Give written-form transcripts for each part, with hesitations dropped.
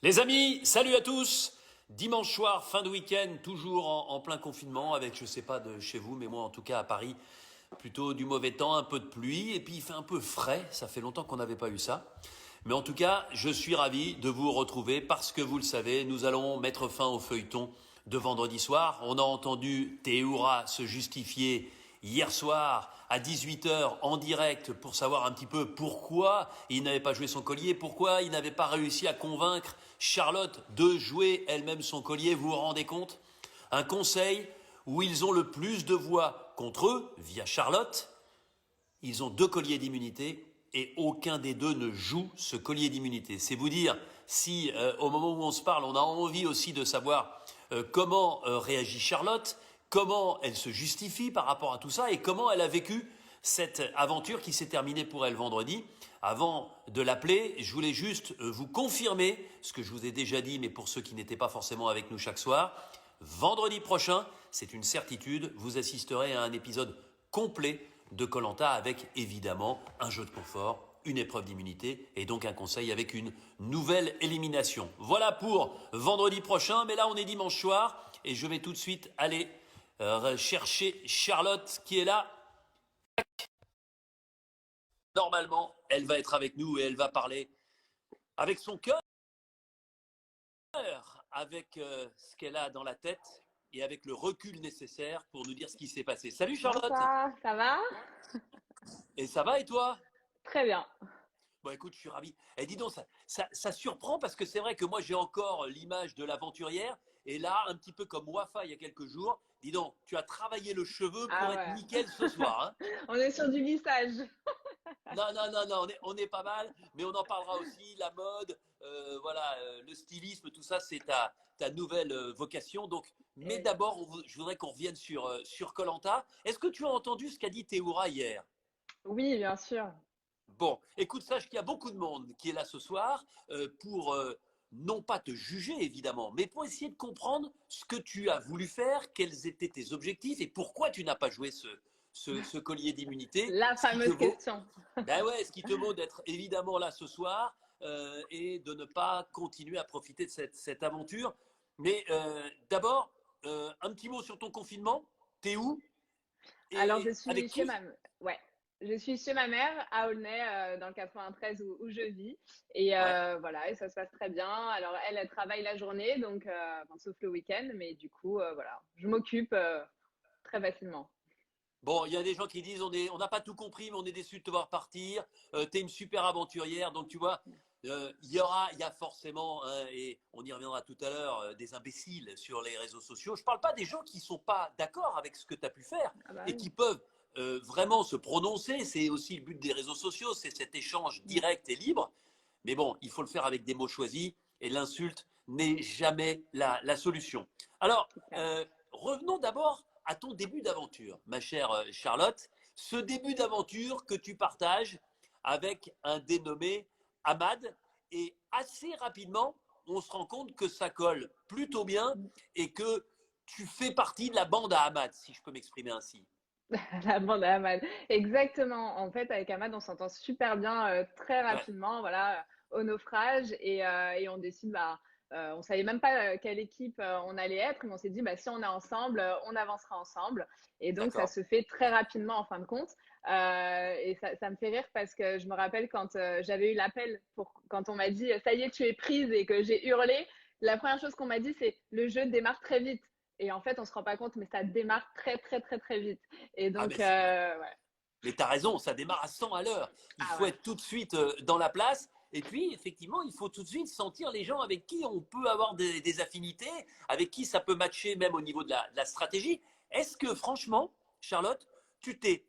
Les amis, salut à tous. Dimanche soir, fin de week-end, toujours en plein confinement, avec je sais pas de chez vous, mais moi en tout cas à Paris, plutôt du mauvais temps, un peu de pluie, et puis il fait un peu frais, ça fait longtemps qu'on n'avait pas eu ça. Mais en tout cas, je suis ravi de vous retrouver parce que vous le savez, nous allons mettre fin au feuilleton de vendredi soir. On a entendu Théoura se justifier hier soir à 18 h en direct pour savoir un petit peu pourquoi il n'avait pas joué son collier, pourquoi il n'avait pas réussi à convaincre Charlotte de jouer elle-même son collier. Vous vous rendez compte? Un conseil où ils ont le plus de voix contre eux, via Charlotte. Ils ont deux colliers d'immunité et aucun des deux ne joue ce collier d'immunité. C'est vous dire si au moment où on se parle, on a envie aussi de savoir comment réagit Charlotte, comment elle se justifie par rapport à tout ça et comment elle a vécu cette aventure qui s'est terminée pour elle vendredi. Avant de l'appeler, je voulais juste vous confirmer ce que je vous ai déjà dit, mais pour ceux qui n'étaient pas forcément avec nous chaque soir, vendredi prochain, c'est une certitude, vous assisterez à un épisode complet de koh avec évidemment un jeu de confort, une épreuve d'immunité et donc un conseil avec une nouvelle élimination. Voilà pour vendredi prochain, mais là on est dimanche soir et je vais tout de suite aller chercher Charlotte qui est là. Normalement, elle va être avec nous et elle va parler avec son cœur, avec ce qu'elle a dans la tête et avec le recul nécessaire pour nous dire ce qui s'est passé. Salut Charlotte. Bonsoir, ça va? Et ça va et toi? Très bien. Bon, écoute, je suis ravi. Et dis donc, ça surprend parce que c'est vrai que moi, j'ai encore l'image de l'aventurière. Et là, un petit peu comme Wafa il y a quelques jours, dis donc, tu as travaillé le cheveu pour Ah être ouais. nickel ce soir, hein. On est sur du lissage. Non, non, non, non, on est pas mal, mais on en parlera aussi. La mode, voilà, le stylisme, tout ça, c'est ta nouvelle vocation. Donc, mais Et- d'abord, je voudrais qu'on revienne sur koh. Est-ce que tu as entendu ce qu'a dit Théoura hier? Oui, bien sûr. Bon, écoute, sache qu'il y a beaucoup de monde qui est là ce soir pour non pas te juger évidemment, mais pour essayer de comprendre ce que tu as voulu faire, quels étaient tes objectifs et pourquoi tu n'as pas joué ce collier d'immunité, La ce qui te fameuse vaut, question. ben ouais, ce qui te vaut d'être évidemment là ce soir et de ne pas continuer à profiter de cette aventure. Mais d'abord, un petit mot sur ton confinement. T'es où Alors, et avec qui? ouais, je suis chez ma mère à Aulnay, dans le 93 où je vis. Et Ouais. voilà, et ça se passe très bien. Alors, elle travaille la journée, donc, enfin, sauf le week-end, mais du coup, voilà, je m'occupe très facilement. Bon, il y a des gens qui disent on n'a pas tout compris, mais on est déçu de te voir partir. T'es une super aventurière, donc tu vois, il y a forcément, hein, et on y reviendra tout à l'heure, des imbéciles sur les réseaux sociaux. Je parle pas des gens qui sont pas d'accord avec ce que tu as pu faire Ah bah et oui. qui peuvent vraiment se prononcer. C'est aussi le but des réseaux sociaux, c'est cet échange Mm. direct et libre. Mais bon, il faut le faire avec des mots choisis et l'insulte n'est jamais la solution. Alors, C'est clair. revenons d'abord à ton début d'aventure, ma chère Charlotte. Ce début d'aventure que tu partages avec un dénommé Ahmad. Et assez rapidement, on se rend compte que ça colle plutôt bien et que tu fais partie de la bande à Ahmad, si je peux m'exprimer ainsi. La bande à Ahmad. Exactement. En fait, avec Ahmad, on s'entend super bien très Ouais. rapidement, voilà, au naufrage. Et on décide, bah, on savait même pas quelle équipe on allait être, mais on s'est dit, bah, si on est ensemble, on avancera ensemble. Et donc, ça D'accord. se fait très rapidement en fin de compte. Et ça me fait rire parce que je me rappelle quand j'avais eu l'appel quand on m'a dit, ça y est, tu es prise et que j'ai hurlé. La première chose qu'on m'a dit, c'est le jeu démarre très vite. Et en fait, on se rend pas compte, mais ça démarre très, très, très, très vite. Et Ah, donc, mais ouais. Mais tu as raison, ça démarre à 100 à l'heure. Il Ah faut ouais. être tout de suite dans la place. Et puis, effectivement, il faut tout de suite sentir les gens avec qui on peut avoir des affinités, avec qui ça peut matcher même au niveau de la stratégie. Est-ce que, franchement, Charlotte, tu t'es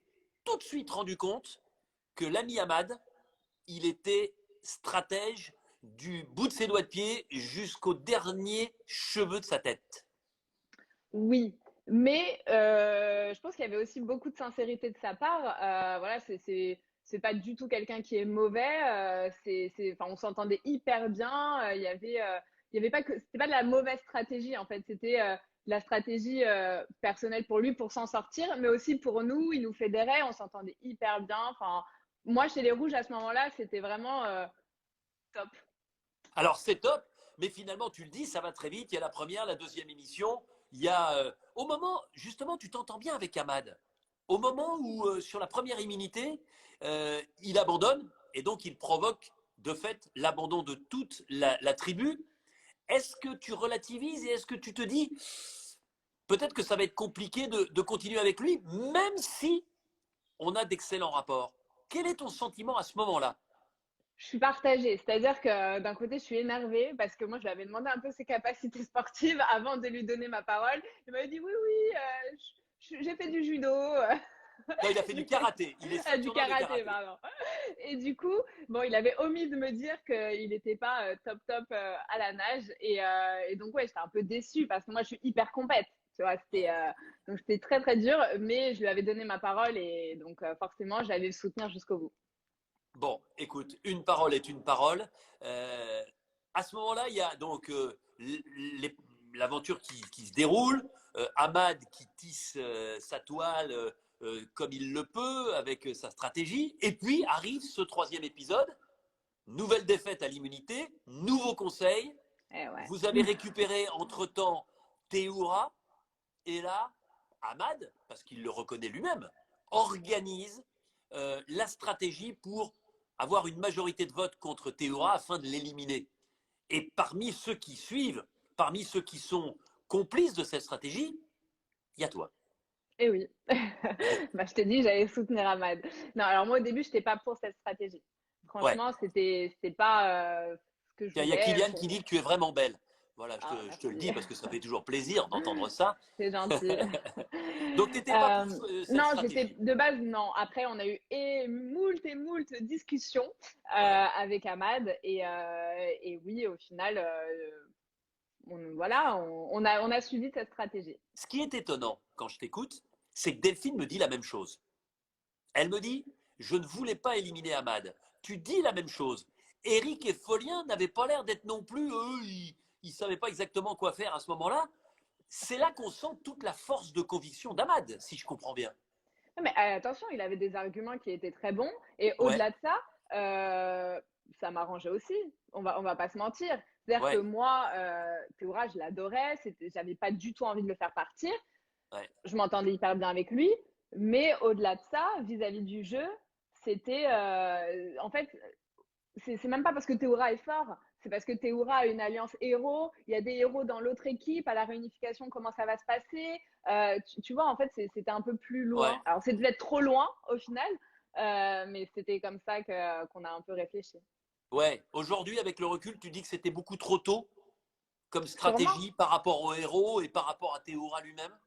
tout de suite rendu compte que l'ami Ahmad, il était stratège du bout de ses doigts de pied jusqu'au dernier cheveu de sa tête? Oui, mais je pense qu'il y avait aussi beaucoup de sincérité de sa part. Voilà, c'est pas du tout quelqu'un qui est mauvais. Enfin, on s'entendait hyper bien. Il y avait pas que, c'était pas de la mauvaise stratégie en fait. C'était de la stratégie personnelle pour lui pour s'en sortir, mais aussi pour nous. Il nous fédérait, on s'entendait hyper bien. Enfin, moi, chez les Rouges à ce moment-là, c'était vraiment top. Alors c'est top, mais finalement, tu le dis, ça va très vite. Il y a la première, la deuxième émission. Il y a, au moment, justement, tu t'entends bien avec Ahmad. Au moment où, sur la première immunité, il abandonne et donc il provoque de fait l'abandon de toute la tribu. Est-ce que tu relativises et est-ce que tu te dis peut-être que ça va être compliqué de continuer avec lui, même si on a d'excellents rapports? Quel est ton sentiment à ce moment-là? Je suis partagée, c'est-à-dire que d'un côté, je suis énervée parce que moi, je lui avais demandé un peu ses capacités sportives avant de lui donner ma parole. Il m'avait dit oui, oui, j'ai fait du judo. Non, il a fait du karaté. Il est Du ceinture noire de karaté, karaté. pardon. Et du coup, bon, il avait omis de me dire qu'il n'était pas top top à la nage. Et donc, ouais, j'étais un peu déçue parce que moi, je suis hyper compète. Tu vois, donc c'était très très dur, mais je lui avais donné ma parole et donc forcément, j'allais le soutenir jusqu'au bout. Bon, écoute, une parole est une parole. Euh, à ce moment-là, il y a donc l'aventure qui se déroule, Ahmad qui tisse sa toile comme il le peut, avec sa stratégie, et puis arrive ce troisième épisode, nouvelle défaite à l'immunité, nouveau conseil, Eh ouais. vous avez récupéré entre-temps Théoura, et là, Ahmad, parce qu'il le reconnaît lui-même, organise la stratégie pour avoir une majorité de vote contre Théoura afin de l'éliminer. Et parmi ceux qui suivent, parmi ceux qui sont complices de cette stratégie, il y a toi. Eh oui. Bah, je t'ai dit, j'allais soutenir Ahmad. Non, alors moi, au début, je n'étais pas pour cette stratégie. Ouais. Franchement, c'était pas ce que je Il y a voulais. Kylian qui dit que tu es vraiment belle. Voilà, Ah, je te le merci. dis parce que ça fait toujours plaisir d'entendre ça. C'est gentil. Donc, tu n'étais pas pour cette Non, j'étais stratégie. de base, non. Après, on a eu et moult discussions Ouais. avec Ahmad. Et oui, au final, voilà, on a suivi cette stratégie. Ce qui est étonnant quand je t'écoute, c'est que Delphine me dit la même chose. Elle me dit, je ne voulais pas éliminer Ahmad. Tu dis la même chose. Eric et Folien n'avaient pas l'air d'être non plus, eux, ils ne savaient pas exactement quoi faire à ce moment-là. C'est là qu'on sent toute la force de conviction d'Ahmad, si je comprends bien. Non, mais attention, il avait des arguments qui étaient très bons. Et Ouais, au-delà de ça, ça m'arrangeait aussi. On va pas se mentir. C'est-à-dire que ouais, moi, Théoura, je l'adorais. J'avais pas du tout envie de le faire partir. ouais, Je m'entendais hyper bien avec lui. Mais au-delà de ça, vis-à-vis du jeu, c'était. En fait, c'est même pas parce que Théoura est fort, c'est parce que Théoura a une alliance héros, il y a des héros dans l'autre équipe, à la réunification, comment ça va se passer. Tu vois, en fait, c'était un peu plus ouais. loin. Alors, c'est devait être trop loin au final, mais c'était comme ça qu'on a un peu réfléchi. Ouais. Aujourd'hui, avec le recul, tu dis que c'était beaucoup trop tôt comme Sûrement. stratégie par rapport au héros et par rapport à Théora lui-même.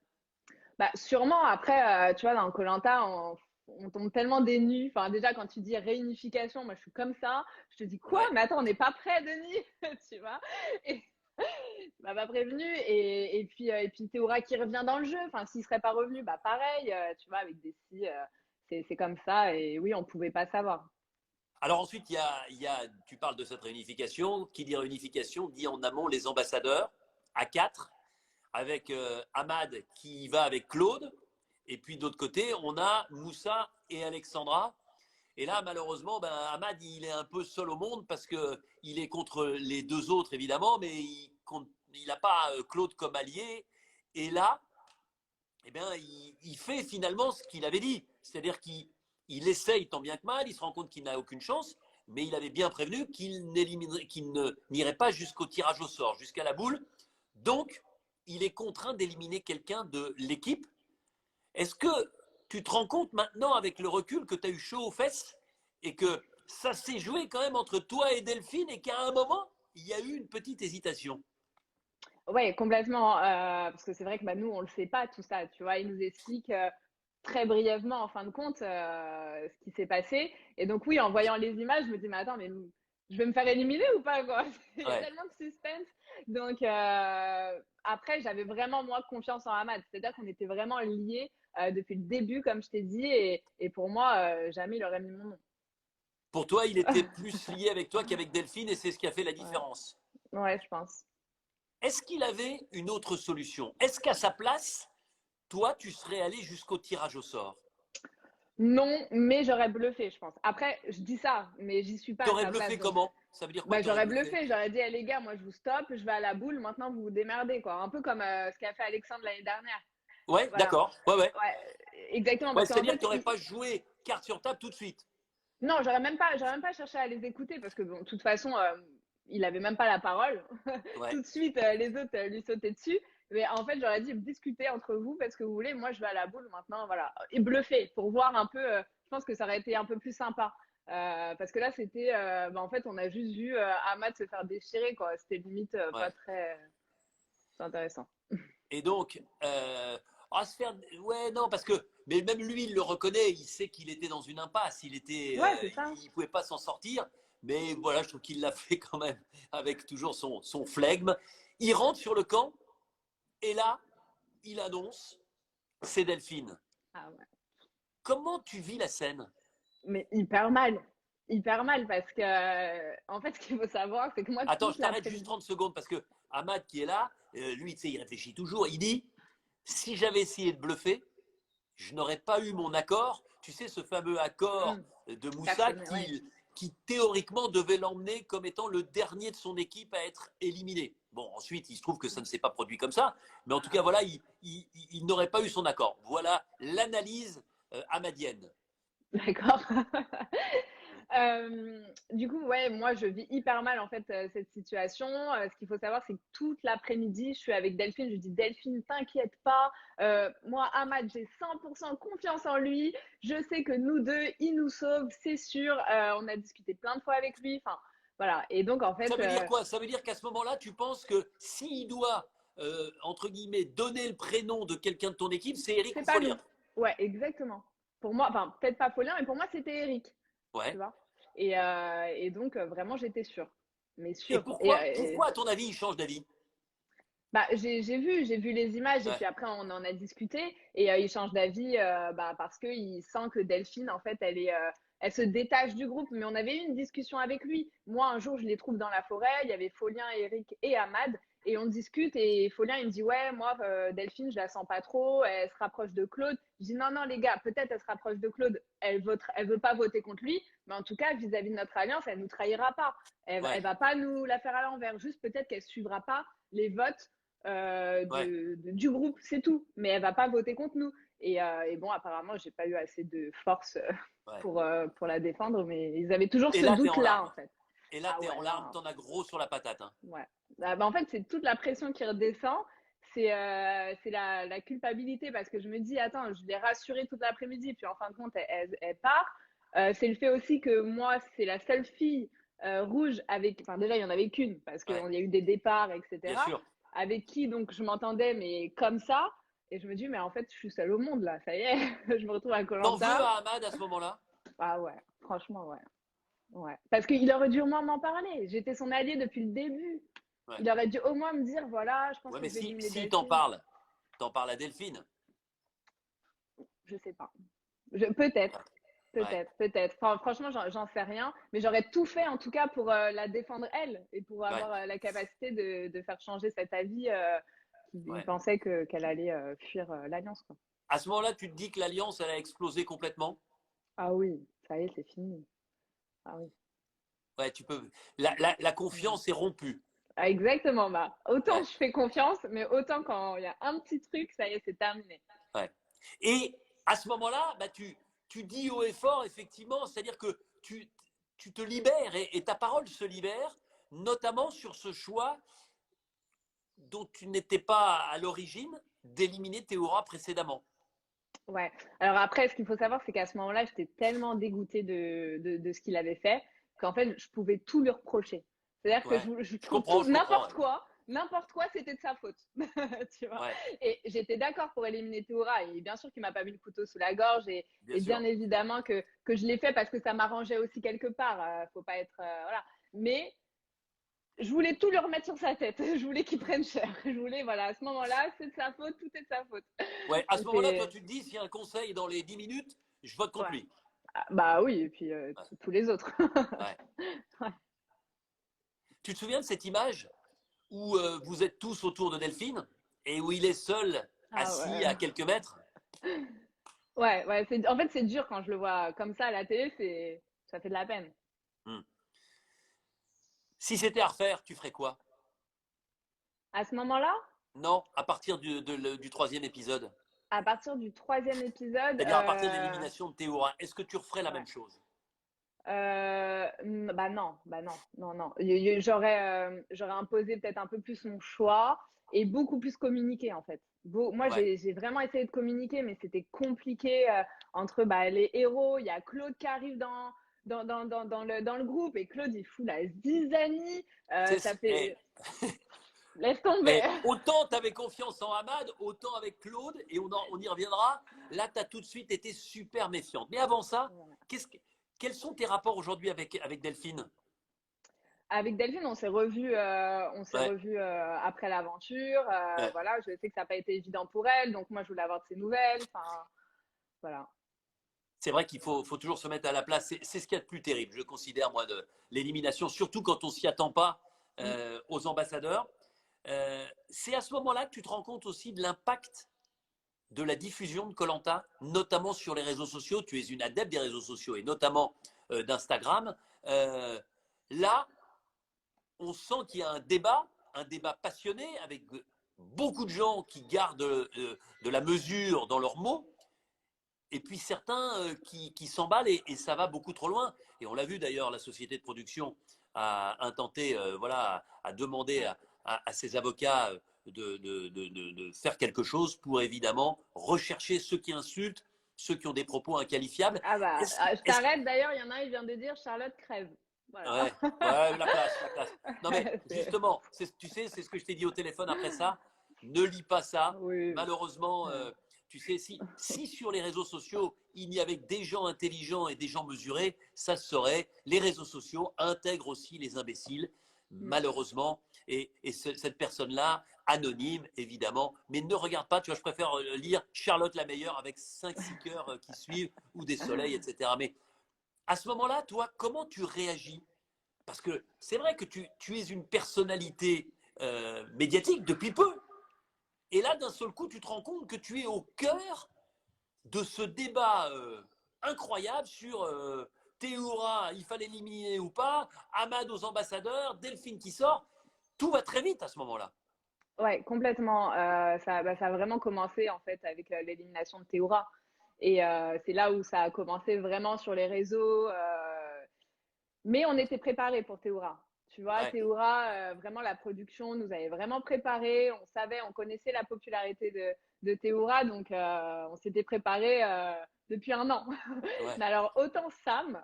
Bah, sûrement, après, tu vois, dans koh on tombe tellement des nues. Enfin, déjà, quand tu dis réunification, moi, je suis comme ça. Je te dis, quoi? Ouais, Mais attends, on n'est pas prêt, Denis, tu vois? Et tu m'as pas prévenu. Et puis Théora qui revient dans le jeu. Enfin, s'il serait pas revenu, bah pareil, tu vois, avec des si, c'est comme ça. Et oui, on pouvait pas savoir. alors ensuite, tu parles de cette réunification. Qui dit réunification dit en amont les ambassadeurs à quatre, avec Ahmad qui va avec Claude. Et puis d'autre côté, on a Moussa et Alexandra. Et là, malheureusement, ben, Ahmad, il est un peu seul au monde parce qu'il est contre les deux autres, évidemment, mais il n'a pas Claude comme allié. Et là, eh bien, il fait finalement ce qu'il avait dit. C'est-à-dire qu'il essaye tant bien que mal, il se rend compte qu'il n'a aucune chance, mais il avait bien prévenu qu'il n'irait pas jusqu'au tirage au sort, jusqu'à la boule. Donc, il est contraint d'éliminer quelqu'un de l'équipe. Est-ce que tu te rends compte maintenant, avec le recul, que tu as eu chaud aux fesses et que ça s'est joué quand même entre toi et Delphine et qu'à un moment, il y a eu une petite hésitation? Ouais, complètement. Parce que c'est vrai que bah, nous, on le sait pas tout ça. Tu vois, il nous explique très brièvement, en fin de compte, ce qui s'est passé. Et donc, oui, en voyant les images, je me dis, mais attends, mais je vais me faire éliminer ou pas, quoi? Il y a Ouais. tellement de suspense. Donc, après, j'avais vraiment, moi, confiance en Ahmad. C'est-à-dire qu'on était vraiment liés depuis le début, comme je t'ai dit. Et pour moi, jamais il aurait mis mon nom. Pour toi, il était plus lié avec toi qu'avec Delphine et c'est ce qui a fait la Ouais, différence. ouais, je pense. Est-ce qu'il avait une autre solution? Est-ce qu'à sa place, toi, tu serais allé jusqu'au tirage au sort? Non, mais j'aurais bluffé, je pense. Après, je dis ça, mais j'y suis pas à T'aurais sa place. bluffé Donc, comment? Ça veut dire quoi bah, que t'aurais j'aurais bluffé? bluffé. J'aurais dit, eh, les gars, moi, je vous stoppe, je vais à la boule. Maintenant, vous vous démerdez, quoi. Un peu comme ce qu'a fait Alexandre l'année dernière. Ouais, Voilà. d'accord. Ouais, ouais. Ouais, exactement. Ouais, Parce qu'en c'est-à-dire que fait, t'aurais pas joué carte sur table tout de suite. non, j'aurais même pas cherché à les écouter parce que, bon, de toute façon, il avait même pas la parole. Ouais, Tout de suite, les autres lui sautaient dessus. Mais en fait, j'aurais dit discuter entre vous parce que vous voulez. Moi, je vais à la boule maintenant, voilà. Et bluffer pour voir un peu. Je pense que ça aurait été un peu plus sympa. Parce que là, c'était. Bah, en fait, on a juste vu Ahmad se faire déchirer, quoi. C'était limite pas ouais. très intéressant. Et donc, à se faire. Ouais, non, parce que. Mais même lui, il le reconnaît. Il sait qu'il était dans une impasse. Ouais, c'est ça. Il pouvait pas s'en sortir. Mais voilà, je trouve qu'il l'a fait quand même avec toujours son flegme. Il rentre sur le camp et là, il annonce c'est Delphine. Ah ouais. Comment tu vis la scène? Mais hyper mal. Hyper mal parce que, en fait, ce qu'il faut savoir, c'est que moi, Attends, toute je t'arrête juste l'après-midi. 30 secondes parce que Ahmad qui est là, lui, tu sais, il réfléchit toujours. Il dit si j'avais essayé de bluffer, je n'aurais pas eu mon accord. Tu sais, ce fameux accord de Moussa Ouais. qui théoriquement devait l'emmener comme étant le dernier de son équipe à être éliminé. Bon, ensuite, il se trouve que ça ne s'est pas produit comme ça. Mais en tout cas, voilà, il n'aurait pas eu son accord. Voilà l'analyse ahmadienne. D'accord. Du coup, ouais, moi, je vis hyper mal en fait cette situation. Ce qu'il faut savoir, c'est que toute l'après-midi, je suis avec Delphine. Je lui dis, Delphine, t'inquiète pas. Moi, Ahmad, j'ai 100% confiance en lui. Je sais que nous deux, il nous sauve, c'est sûr. On a discuté plein de fois avec lui. Enfin, voilà. Et donc, en Ça fait, veut dire quoi? Ça veut dire qu'à ce moment-là, tu penses que s'il doit, entre guillemets, donner le prénom de quelqu'un de ton équipe, c'est Eric c'est ou pas Folien. nous. Ouais, exactement. Pour moi, enfin, peut-être pas Paulin, mais pour moi, c'était Eric. Tu Ouais. vois. Et donc, vraiment, j'étais sûre. Mais Et sûre. pourquoi, à ton avis, il change d'avis? Bah, j'ai vu les images et Ouais, puis après, on en a discuté. Et il change d'avis bah, parce qu'il sent que Delphine, en fait, elle se détache du groupe. Mais on avait eu une discussion avec lui. Moi, un jour, je les trouve dans la forêt. Il y avait Folien, Eric et Ahmad. Et on discute et Folien, il me dit, ouais, moi, Delphine, je la sens pas trop. Elle se rapproche de Claude. Je dis, non, non, les gars, peut-être elle se rapproche de Claude. Elle veut pas voter contre lui. Mais en tout cas, vis-à-vis de notre alliance, elle nous trahira pas. ouais, Elle va pas nous la faire à l'envers. Juste peut-être qu'elle suivra pas les votes ouais, du groupe, c'est tout. Mais elle va pas voter contre nous. Et bon, apparemment, j'ai pas eu assez de force ouais. pour la défendre, mais ils avaient toujours Et ce là, t'es en doute-là, en larmes. fait. Et là, Ah t'es en ouais, larmes, non, t'en as gros sur la patate. Hein. ouais. Bah, en fait, c'est toute la pression qui redescend. C'est la culpabilité parce que je me dis, attends, je l'ai rassurée toute l'après-midi, puis en fin de compte, elle part. C'est le fait aussi que moi, c'est la seule fille rouge avec. Enfin, déjà, il y en avait qu'une parce qu'il Ouais, y a eu des départs, bien etc. sûr. Avec qui donc je m'entendais, mais comme ça. Et je me dis, mais en fait, je suis seule au monde là, ça y est, je me retrouve à Koh T'en veux Lanta. à Ahmad à ce moment-là? Ah ouais, franchement, ouais. Ouais. Parce qu'il aurait dû au moins m'en parler. J'étais son allié depuis le début. Ouais. Il aurait dû au moins me dire, voilà, je pense Ouais, que mais je vais éliminer si Delphine. t'en parles à Delphine. Je sais pas. Peut-être, Ouais, peut-être. Enfin, franchement, j'en sais rien. Mais j'aurais tout fait, en tout cas, pour la défendre, elle, et pour ouais, avoir la capacité de faire changer cet avis. Il ouais. pensait qu'elle allait fuir l'Alliance, quoi. À ce moment-là, tu te dis que l'alliance, elle a explosé complètement? Ah oui, ça y est, c'est fini. Ah oui. Ouais, tu peux. La Ouais. confiance est rompue. Ah, exactement. Bah, autant Ouais, je fais confiance, mais autant quand il y a un petit truc, ça y est, c'est terminé. ouais. Et à ce moment-là, bah, tu dis haut et fort, effectivement, c'est-à-dire que tu te libères et ta parole se libère, notamment sur ce choix dont tu n'étais pas à l'origine d'éliminer Théora précédemment. Ouais. Alors après, ce qu'il faut savoir, c'est qu'à ce moment-là, j'étais tellement dégoûtée de ce qu'il avait fait qu'en fait, je pouvais tout lui reprocher. C'est-à-dire que Ouais, je je trouve comprends, tout, je comprends. n'importe quoi, c'était de sa faute. Tu vois. Ouais, Et j'étais d'accord pour éliminer Théora. Et bien sûr qu'il m'a pas mis le couteau sous la gorge. bien Et bien sûr. évidemment que je l'ai fait parce que ça m'arrangeait aussi quelque part. Faut pas être. Voilà. Mais je voulais tout lui remettre sur sa tête. Je voulais qu'il prenne cher. Je voulais, voilà, à ce moment-là, c'est de sa faute, tout est de sa faute. Ouais, à ce moment-là, toi, C'est. tu te dis, s'il y a un conseil dans les 10 minutes, je vote contre Ouais. lui. Ah, bah oui, et puis Ouais, tous les autres. ouais. Ouais. Tu te souviens de cette image où vous êtes tous autour de Delphine et où il est seul, Ah assis ouais. à quelques mètres? Ouais, ouais, en fait, c'est dur quand je le vois comme ça à la télé, ça fait de la peine. Hmm. Si c'était à refaire, tu ferais quoi? À ce moment-là, Non, à partir du troisième épisode. à partir du troisième épisode, C'est-à-dire à partir de l'élimination de Théora. Est-ce que tu referais la ouais. même chose? Bah non, bah non, non, non. J'aurais imposé peut-être un peu plus mon choix et beaucoup plus communiqué en fait. Moi, Ouais. j'ai vraiment essayé de communiquer, mais c'était compliqué entre bah, les héros. Il y a Claude qui arrive dans le groupe et Claude, il fout la zizanie. Ça Eh, fait… Laisse tomber. eh, autant tu avais confiance en Hamad, autant avec Claude, et on y reviendra. Là, tu as tout de suite été super méfiante. Mais avant ça, qu'est-ce que- quels sont tes rapports aujourd'hui avec Delphine? Avec Delphine, on s'est Ouais, revu après l'aventure. ouais. Voilà, je sais que ça n'a pas été évident pour elle, donc moi je voulais avoir de ses nouvelles. Enfin, voilà. C'est vrai qu'il faut toujours se mettre à la place. C'est ce qu'il y a de plus terrible, je considère, moi, de l'élimination, surtout quand on s'y attend pas Mm. aux ambassadeurs. C'est à ce moment-là que tu te rends compte aussi de l'impact de la diffusion de Colanta, notamment sur les réseaux sociaux. Tu es une adepte des réseaux sociaux et notamment d'Instagram. Euh, Là, on sent qu'il y a un débat passionné avec beaucoup de gens qui gardent de la mesure dans leurs mots et puis certains qui s'emballent et ça va beaucoup trop loin. Et on l'a vu d'ailleurs, la société de production a intenté, voilà, a demandé Ouais. à ses avocats de faire quelque chose pour évidemment rechercher ceux qui insultent, ceux qui ont des propos inqualifiables. Ah bah, Est-ce, je est-ce, t'arrête d'ailleurs, il y en a un, il vient de dire Charlotte crève. Voilà. ouais, ouais, la classe, la classe. Non mais C'est… justement, tu sais, c'est ce que je t'ai dit au téléphone après ça. Ne lis pas ça. Oui. Malheureusement, Ouais. tu sais, si sur les réseaux sociaux, il y avait que des gens intelligents et des gens mesurés, ça se saurait. Les réseaux sociaux intègrent aussi les imbéciles, Mm. malheureusement. Et cette personne-là, anonyme, évidemment, mais ne regarde pas, tu vois, je préfère lire Charlotte la meilleure avec 5-6 cœurs qui suivent ou des soleils, etc. Mais à ce moment-là, toi, comment tu réagis? Parce que c'est vrai que tu es une personnalité médiatique depuis peu. Et là, d'un seul coup, tu te rends compte que tu es au cœur de ce débat incroyable sur Théoura, il fallait l'éliminer ou pas, Ahmad aux ambassadeurs, Delphine qui sort. Tout va très vite à ce moment-là. Ouais, complètement. Ça a vraiment commencé en fait avec l'élimination de Théoura. Et c'est là où ça a commencé vraiment sur les réseaux. Mais on était préparés pour Théoura. Tu vois, Ouais. Théoura, vraiment, la production nous avait vraiment préparés. On savait, on connaissait la popularité de Théoura, donc on s'était préparés depuis un an. Ouais. Mais alors, autant Sam,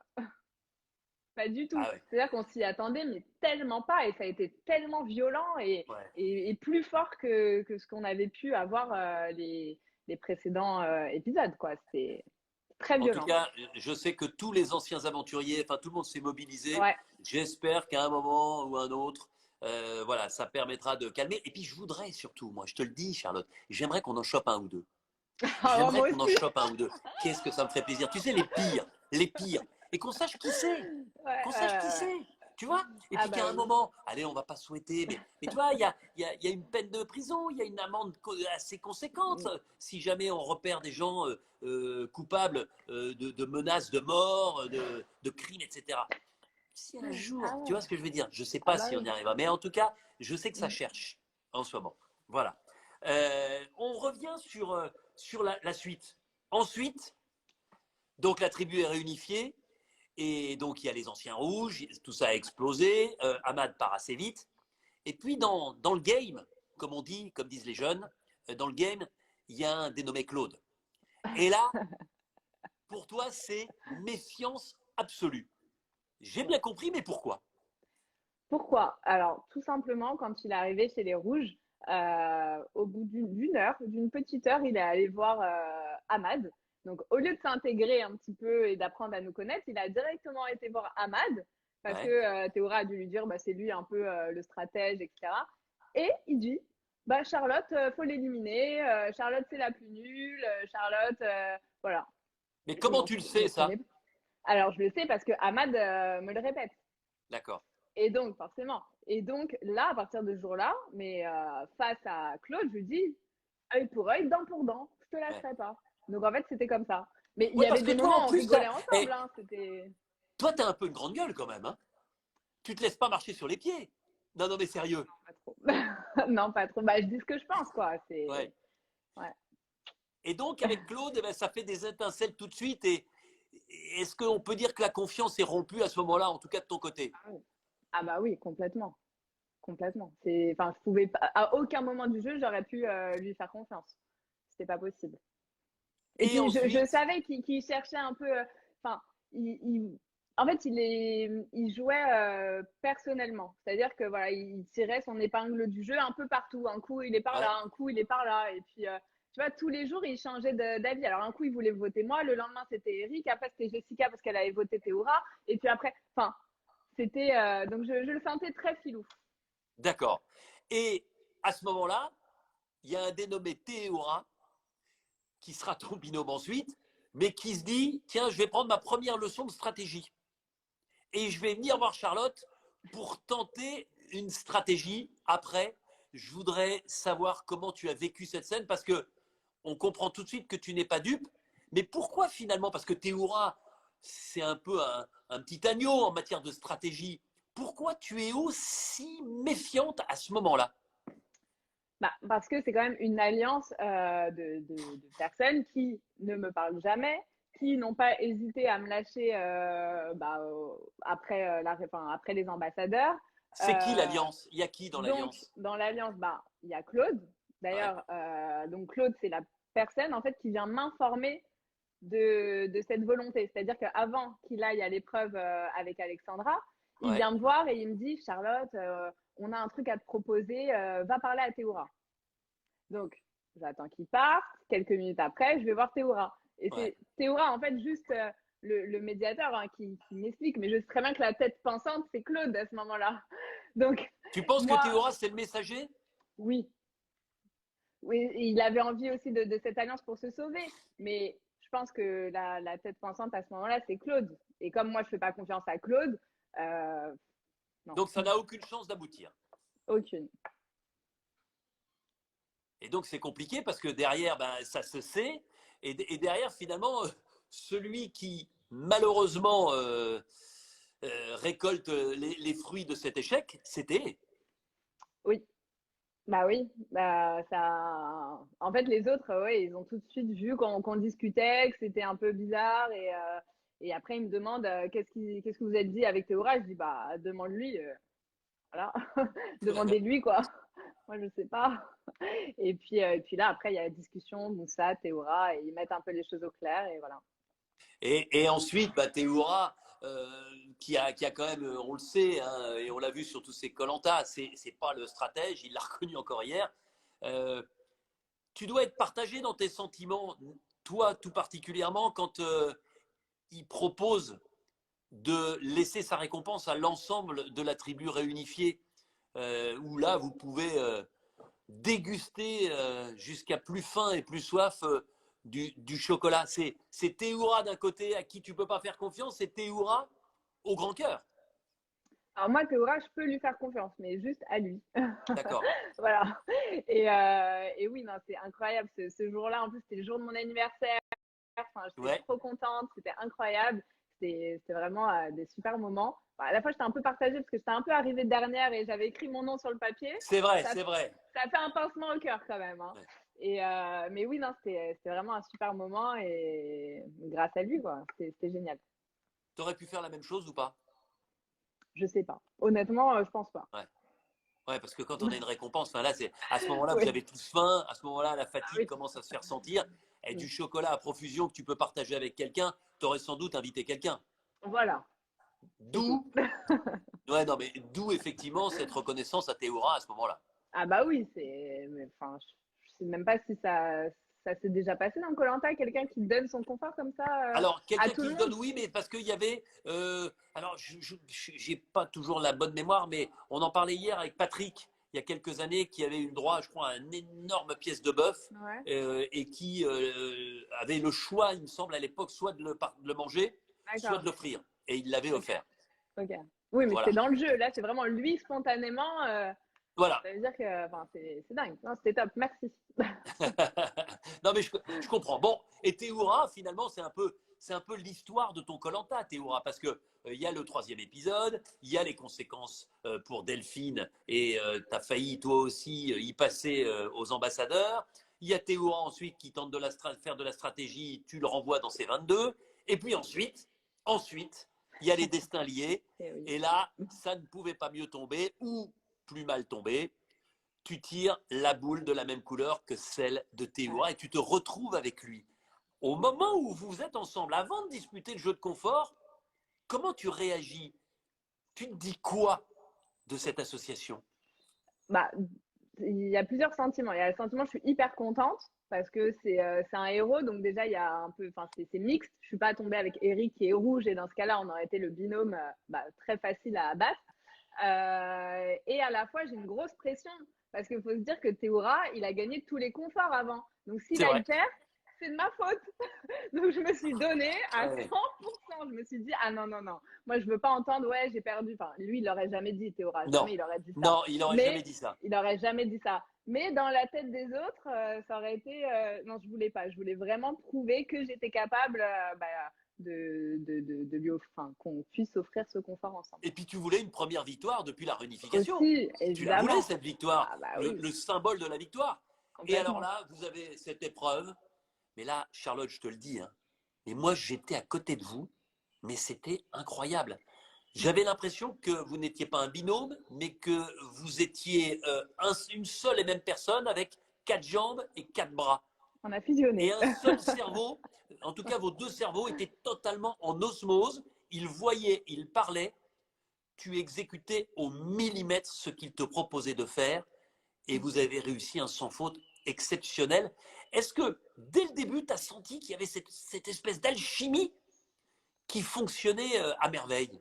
pas du tout. Ah ouais. C'est-à-dire qu'on s'y attendait, mais tellement pas. Et ça a été tellement violent Ouais. et plus fort que ce qu'on avait pu avoir les précédents épisodes, quoi. C'était très En tout violent. cas, je sais que tous les anciens aventuriers, enfin tout le monde s'est mobilisé. Ouais. J'espère qu'à un moment ou un autre, voilà, ça permettra de calmer. Et puis je voudrais surtout, moi, je te le dis, Charlotte, j'aimerais qu'on en chope un ou deux. Alors, J'aimerais moi qu'on en aussi. chope un ou deux. Qu'est-ce que ça me ferait plaisir. Tu sais, les pires, les pires. Et qu'on sache qui c'est. Ouais, Qu'on sache qui c'est. Tu vois. Et ah puis qu'à bah un oui. moment, allez, on va pas souhaiter, mais tu vois, il y a une peine de prison, il y a une amende assez conséquente. Si jamais on repère des gens coupables de menaces de mort, de crimes, etc. Si un Ah jour, tu vois ouais. ce que je veux dire, je sais Ah pas bah si on y oui. arrivera, mais en tout cas, je sais que ça cherche en ce moment. Voilà. On revient sur la suite. Ensuite, donc la tribu est réunifiée et donc il y a les anciens rouges, tout ça a explosé. Ahmad part assez vite. Et puis dans le game, comme on dit, comme disent les jeunes, dans le game, il y a un dénommé Claude. Et là, pour toi, c'est méfiance absolue. J'ai bien compris, mais pourquoi? Pourquoi? Alors, tout simplement, quand il est arrivé chez les Rouges, au bout d'une heure, d'une petite heure, il est allé voir Ahmad. Donc, au lieu de s'intégrer un petit peu et d'apprendre à nous connaître, il a directement été voir Ahmad parce que Ouais, Théora a dû lui dire, bah, c'est lui un peu le stratège, etc. Et il dit, bah, Charlotte, faut l'éliminer. Charlotte, c'est la plus nulle. Charlotte, voilà. mais Et comment tu le je sais, ça? comprenais. Alors, je le sais parce que Ahmad me le répète. D'accord. Et donc, forcément. Et donc, là, à partir de ce jour-là, mais face à Claude, je lui dis œil pour œil, dent pour dent, je te Ouais. lâcherai pas. Donc, en fait, c'était comme ça. Mais il y Ouais, avait parce que des toi, moments en où on plus, rigolait ensemble, hein, c'était… toi, t'as un peu une grande gueule quand même, hein. Tu te laisses pas marcher sur les pieds. Non, non, mais sérieux. Pas trop. Non, pas trop. Bah, je dis ce que je pense, quoi. Ouais. C'est… Ouais. Et donc, avec Claude, eh ben, ça fait des étincelles tout de suite. Et est-ce qu'on peut dire que la confiance est rompue à ce moment-là, en tout cas de ton côté? Ah bah oui, complètement. Complètement. Enfin, je pouvais pas, à aucun moment du jeu, j'aurais pu lui faire confiance. C'était pas possible. Et Et puis, je ensuite, savais qu'il cherchait un peu. Enfin, en fait, il jouait personnellement. C'est-à-dire que voilà, il tirait son épingle du jeu un peu partout. Un coup, il est par ouais, là, un coup, il est par là. Et puis, tu vois, tous les jours, il changeait d'avis. Alors, un coup, il voulait voter moi. Le lendemain, c'était Eric. Après, c'était Jessica parce qu'elle avait voté Théora. Et puis après, enfin, c'était. Donc, je le sentais très filou. d'accord. Et à ce moment-là, il y a un dénommé Théora qui sera ton binôme ensuite, mais qui se dit, tiens, je vais prendre ma première leçon de stratégie. Et je vais venir voir Charlotte pour tenter une stratégie. Après, je voudrais savoir comment tu as vécu cette scène parce que on comprend tout de suite que tu n'es pas dupe. Mais pourquoi finalement? Parce que Théoura, c'est un peu un petit agneau en matière de stratégie. Pourquoi tu es aussi méfiante à ce moment-là? Bah, parce que c'est quand même une alliance de personnes qui ne me parlent jamais, qui n'ont pas hésité à me lâcher après, enfin, après les ambassadeurs. C'est qui Euh, l'alliance? Il y a qui dans donc, l'alliance? dans l'alliance, bah, il y a Claude. Ouais, D'ailleurs, donc Claude, c'est la personne en fait qui vient m'informer de cette volonté. C'est-à-dire qu'avant qu'il aille à l'épreuve avec Alexandra, il ouais, vient me voir et il me dit, Charlotte, on a un truc à te proposer, va parler à Théora. Donc, j'attends qu'il parte. Quelques minutes après, je vais voir Théora. Et ouais. c'est Théora, en fait, juste le médiateur hein, qui m'explique. Mais je sais très bien que la tête pensante, c'est Claude à ce moment-là. Donc, Tu penses que moi, Théora, c'est le messager? oui. Oui, il avait envie aussi de cette alliance pour se sauver. Mais je pense que la tête pensante à ce moment-là, c'est Claude. Et comme moi, je ne fais pas confiance à Claude, euh, non, Donc ça n'a aucune chance d'aboutir. aucune. Et donc c'est compliqué parce que derrière, ben, ça se sait. Et derrière, finalement, celui qui malheureusement récolte les fruits de cet échec, c'était. Oui. Bah oui, bah ça. En fait, les autres, ouais, ils ont tout de suite vu qu'on discutait, que c'était un peu bizarre et après ils me demandent qu'est-ce que vous êtes dit avec Théora. Je dis bah demande-lui, voilà, demandez-lui quoi. Moi je sais pas. Et puis là après il y a la discussion, Moussa, Théora et ils mettent un peu les choses au clair et voilà. Et ensuite, bah, Théoura, qui a quand même, on le sait, hein, et on l'a vu sur tous ces Koh-Lanta, c'est pas le stratège, il l'a reconnu encore hier. Euh, Tu dois être partagé dans tes sentiments, toi tout particulièrement, quand il propose de laisser sa récompense à l'ensemble de la tribu réunifiée, où là, vous pouvez déguster jusqu'à plus faim et plus soif du chocolat. C'est Théoura d'un côté à qui tu peux pas faire confiance, c'est Théoura au grand cœur. Alors moi Théora, je peux lui faire confiance, mais juste à lui. D'accord. Voilà. Et oui, non, c'est incroyable ce jour-là. En plus, c'était le jour de mon anniversaire. Enfin, j'étais Ouais. trop contente, c'était incroyable. C'était vraiment des super moments. Enfin, à la fois, j'étais un peu partagée parce que j'étais un peu arrivée dernière et j'avais écrit mon nom sur le papier. C'est vrai, Ça, c'est vrai. ça a fait un pincement au cœur quand même. Hein. Ouais. Mais oui, non, c'était vraiment un super moment et grâce à lui, quoi. C'était génial. T'aurais pu faire la même chose ou pas? Je sais pas. Honnêtement, je pense pas. Ouais. Ouais, parce que quand on a une récompense, enfin là, c'est à ce moment-là, vous Oui. avez tous faim. À ce moment-là, la Ah fatigue oui. commence à se faire sentir. Et Mm. du chocolat à profusion que tu peux partager avec quelqu'un, tu aurais sans doute invité quelqu'un. Voilà, c'est tout. D'où, ouais, non, mais d'où effectivement cette reconnaissance à Théora à ce moment-là. Ah bah oui, enfin, je sais même pas si ça s'est déjà passé dans koh quelqu'un qui donne son confort comme ça Alors, à quelqu'un tout qui le le donne, monde. oui, mais parce qu'il y avait. Alors, je n'ai pas toujours la bonne mémoire, mais on en parlait hier avec Patrick, il y a quelques années, qui avait eu le droit, je crois, à une énorme pièce de bœuf Ouais, et qui avait le choix, il me semble, à l'époque, soit de le manger, soit d'accord. de l'offrir. Et il l'avait Ok, offert. ok. Oui, mais c'était Voilà. dans le jeu. Là, c'est vraiment lui spontanément. Voilà. Ça veut dire que enfin, c'est dingue. Non, c'était top. Merci. Non, mais je comprends. Bon, et Théoura, finalement, c'est un peu l'histoire de ton koh Théoura, parce que il y a le troisième épisode, il y a les conséquences pour Delphine, et tu as failli, toi aussi, y passer aux ambassadeurs. Il y a Théoura ensuite qui tente faire de la stratégie, tu le renvoies dans ses 22. Et puis ensuite, il y a les destins liés. Et oui. Et là, ça ne pouvait pas mieux tomber, ou plus mal tomber. Tu tires la boule de la même couleur que celle de Théoura et tu te retrouves avec lui. Au moment où vous êtes ensemble, avant de disputer le jeu de confort, comment tu réagis? Tu te dis quoi de cette association? Bah, il y a plusieurs sentiments. Il y a le sentiment, je suis hyper contente parce que c'est un héros. Donc déjà, il y a un peu, enfin, c'est mixte. Je suis pas tombée avec Eric qui est rouge et dans ce cas-là, on aurait été le binôme très facile à abattre. Et à la fois, j'ai une grosse pression parce qu'il faut se dire que Théoura, il a gagné tous les conforts avant. Donc s'il C'est a vrai. une perte, c'est de ma faute. Donc je me suis donnée à Ouais. 100%. Je me suis dit, ah non, non, non. Moi, je veux pas entendre, ouais, j'ai perdu. Enfin, lui, il l'aurait jamais dit, Théoura. Non, Jamais il aurait dit ça. non, il n'aurait jamais Mais dit ça. il aurait jamais dit ça. Mais dans la tête des autres, ça aurait été. Non, je voulais pas. Je voulais vraiment prouver que j'étais capable de lui offrir, enfin, qu'on puisse offrir ce confort ensemble. Et puis tu voulais une première victoire depuis la réunification. Aussi, Tu la voulais, évidemment. cette victoire, Ah bah le oui, symbole de la victoire. Et alors complètement. là, vous avez cette épreuve. Mais là, Charlotte, je te le dis, hein, mais moi, j'étais à côté de vous, mais c'était incroyable. J'avais l'impression que vous n'étiez pas un binôme, mais que vous étiez une seule et même personne avec 4 jambes et 4 bras. On a Et fusionné. un seul cerveau, en tout cas vos 2 cerveaux étaient totalement en osmose. Ils voyaient, ils parlaient. Tu exécutais au millimètre ce qu'ils te proposaient de faire et vous avez réussi un sans faute exceptionnel. Est-ce que dès le début, tu as senti qu'il y avait cette espèce d'alchimie qui fonctionnait à merveille?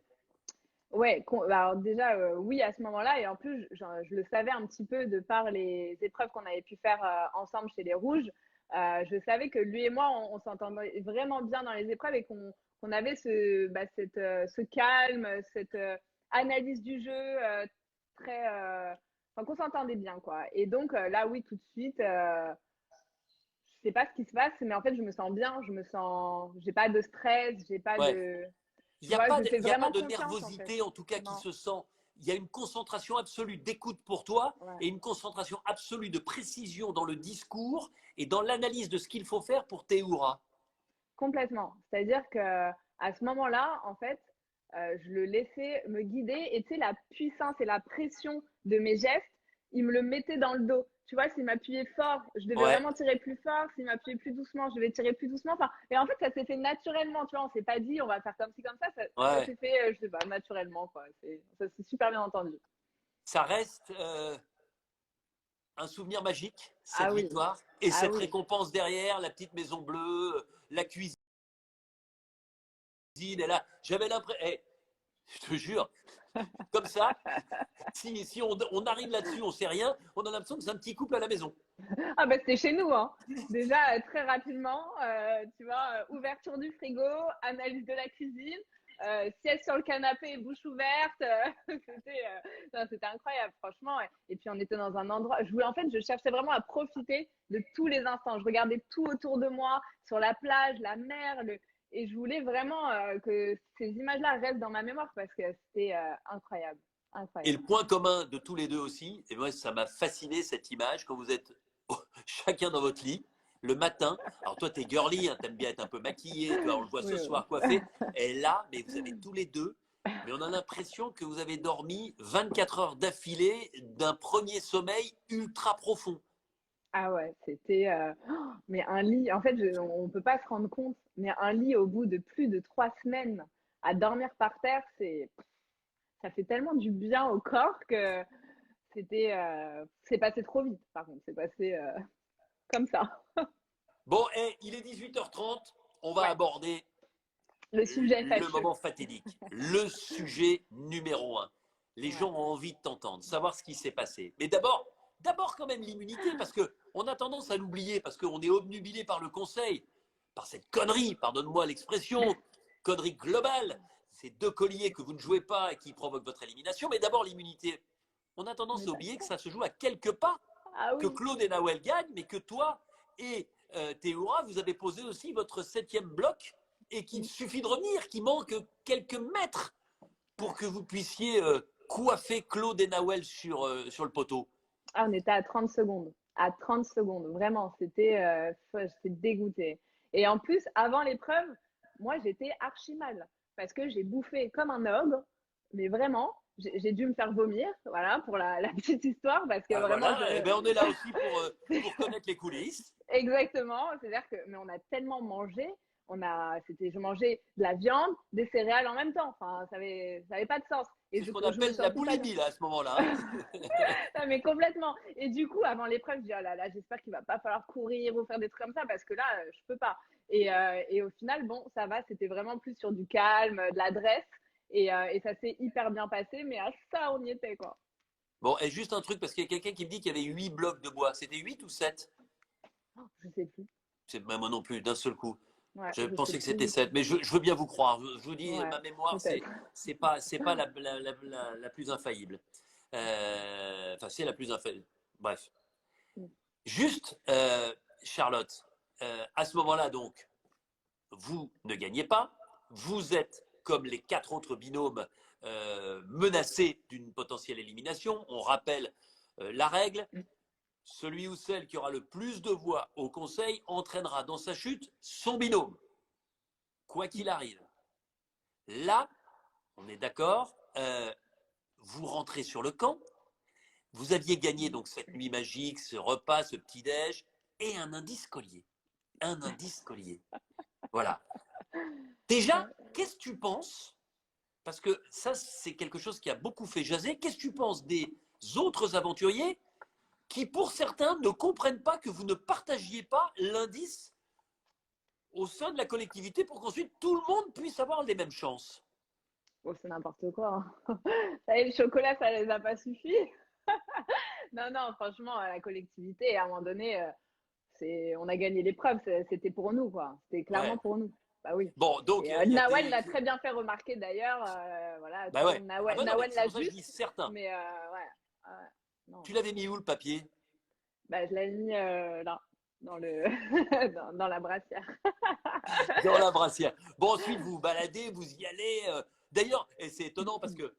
Ouais, alors déjà, oui, à ce moment-là, et en plus, je le savais un petit peu de par les épreuves qu'on avait pu faire ensemble chez les Rouges. Je savais que lui et moi, on s'entendait vraiment bien dans les épreuves et qu'on avait ce calme, cette analyse du jeu très. Enfin, qu'on s'entendait bien, quoi. Et donc, là, oui, tout de suite, je sais pas ce qui se passe, mais en fait, je me sens bien, j'ai pas de stress, j'ai pas Ouais. de. Il Tu n'y a, vois, pas je de- fais il y a pas vraiment de confiance, en fait. nervosité, en tout cas, qui Non. se sent. Il y a une concentration absolue d'écoute pour toi Ouais. et une concentration absolue de précision dans le discours et dans l'analyse de ce qu'il faut faire pour Théoura. Complètement. C'est-à-dire que à ce moment-là, en fait, je le laissais me guider et tu sais, la puissance et la pression de mes gestes, il me le mettait dans le dos. Tu vois, s'il m'appuyait fort, je devais Ouais, vraiment tirer plus fort. S'il m'appuyait plus doucement, je devais tirer plus doucement. Enfin, et en fait, ça s'est fait naturellement. Tu vois, on s'est pas dit, on va faire comme ci, comme ça. Ça ouais. s'est fait, je sais pas, naturellement, quoi. Ça s'est super bien entendu. Ça reste un souvenir magique, cette Ah oui, victoire, et ah cette oui. récompense derrière, la petite maison bleue, la cuisine. Et là, j'avais l'impression, je te jure, comme ça, si on arrive là-dessus, on sait rien, on a l'impression que c'est un petit couple à la maison. Ah bah c'était chez nous, hein. Déjà très rapidement, tu vois, ouverture du frigo, analyse de la cuisine, siège sur le canapé, bouche ouverte, c'était incroyable franchement. Et puis on était dans un endroit, en fait, je cherchais vraiment à profiter de tous les instants. Je regardais tout autour de moi, sur la plage, la mer, et je voulais vraiment que ces images-là restent dans ma mémoire parce que c'était incroyable, Et le incroyable. point commun de tous les deux aussi, et moi ça m'a fasciné cette image, quand vous êtes chacun dans votre lit, le matin, alors toi t'es girly, hein, t'aimes bien être un peu maquillée, tu vois, on le voit Oui, ce oui. soir coiffé, et là, mais vous avez tous les deux, mais on a l'impression que vous avez dormi 24 heures d'affilée d'un premier sommeil ultra profond. Ah ouais, c'était mais un lit, en fait, on peut pas se rendre compte, mais un lit au bout de plus de 3 semaines à dormir par terre, ça fait tellement du bien au corps que c'est passé trop vite, par contre, c'est passé comme ça. Bon, et il est 18h30, on va Ouais, aborder le sujet le fâcheux. moment fatidique, le sujet numéro un. Les Ouais. gens ont envie de t'entendre, savoir ce qui s'est passé. Mais d'abord quand même l'immunité, parce qu'on a tendance à l'oublier, parce qu'on est obnubilé par le conseil, par cette connerie, pardonne-moi l'expression, connerie globale, ces 2 colliers que vous ne jouez pas et qui provoquent votre élimination. Mais d'abord l'immunité. on a tendance Mais à oublier que ça se joue à quelques pas, ah que oui. Claude et Nawel gagnent, mais que toi et Théora, vous avez posé aussi votre 7e bloc et qu'il Mm. suffit de revenir, qu'il manque quelques mètres pour Ouais. que vous puissiez coiffer Claude et Nawel sur le poteau. Ah, on était à 30 secondes. À 30 secondes, vraiment, j'étais dégoûtée. Et en plus, avant l'épreuve, moi, j'étais archi mal parce que j'ai bouffé comme un ogre, mais vraiment, j'ai dû me faire vomir, voilà, pour la petite histoire, parce que Ah, vraiment, voilà, eh ben, on est là aussi pour connaître les coulisses. exactement, c'est-à-dire que, mais on a tellement mangé, je mangeais de la viande, des céréales en même temps, enfin, ça avait pas de sens. Et C'est ce qu'on je me appelle la sentais pas bien. boulimie là, à ce moment-là. Ah, mais complètement. Et du coup, avant l'épreuve, je dis, oh là là, j'espère qu'il va pas falloir courir ou faire des trucs comme ça parce que là, je peux pas. Et au final, bon, ça va, c'était vraiment plus sur du calme, de l'adresse. Et ça s'est hyper bien passé, mais à ça, on y était, quoi. Bon, et juste un truc, parce qu'il y a quelqu'un qui me dit qu'il y avait 8 blocs de bois. C'était 8 ou 7? Oh, je sais plus. C'est moi non plus, d'un seul coup. Ouais, Je je sais pensais que plus c'était du tout. 7, mais je veux bien vous croire. Je vous dis, Ouais, ma mémoire, peut-être. c'est pas la plus infaillible. Enfin, c'est la plus infaillible. Bref. Juste, Charlotte, à ce moment-là, donc, vous ne gagnez pas. Vous êtes, comme les 4 autres binômes, menacés d'une potentielle élimination. On rappelle la règle. Celui ou celle qui aura le plus de voix au conseil entraînera dans sa chute son binôme, quoi qu'il arrive. Là, on est d'accord, vous rentrez sur le camp, vous aviez gagné donc cette nuit magique, ce repas, ce petit-déj, et un indice collier. Un indice collier. Voilà. Déjà, qu'est-ce que tu penses? Parce que ça, c'est quelque chose qui a beaucoup fait jaser. Qu'est-ce que tu penses des autres aventuriers qui, pour certains, ne comprennent pas que vous ne partagiez pas l'indice au sein de la collectivité pour qu'ensuite tout le monde puisse avoir les mêmes chances? Oh, c'est n'importe quoi, hein. Ça y est, le chocolat, ça les a pas suffi. Non, non, franchement, la collectivité, à un moment donné, on a gagné l'épreuve, c'était pour nous, quoi. C'était clairement Ouais. pour nous. Bah oui. Bon, donc Et il y a Nawel tes. l'a très bien fait remarquer d'ailleurs. Voilà, tout Bah le ouais. monde, Ah bah non, mais Nawel c'est l'a pour ça que je juste, dis certain. mais ouais, ouais, non. Tu l'avais mis où le papier? Bah, je l'ai mis là, dans le, dans la brassière. Dans la brassière. Bon, ensuite, vous vous baladez, vous y allez. D'ailleurs, et c'est étonnant parce que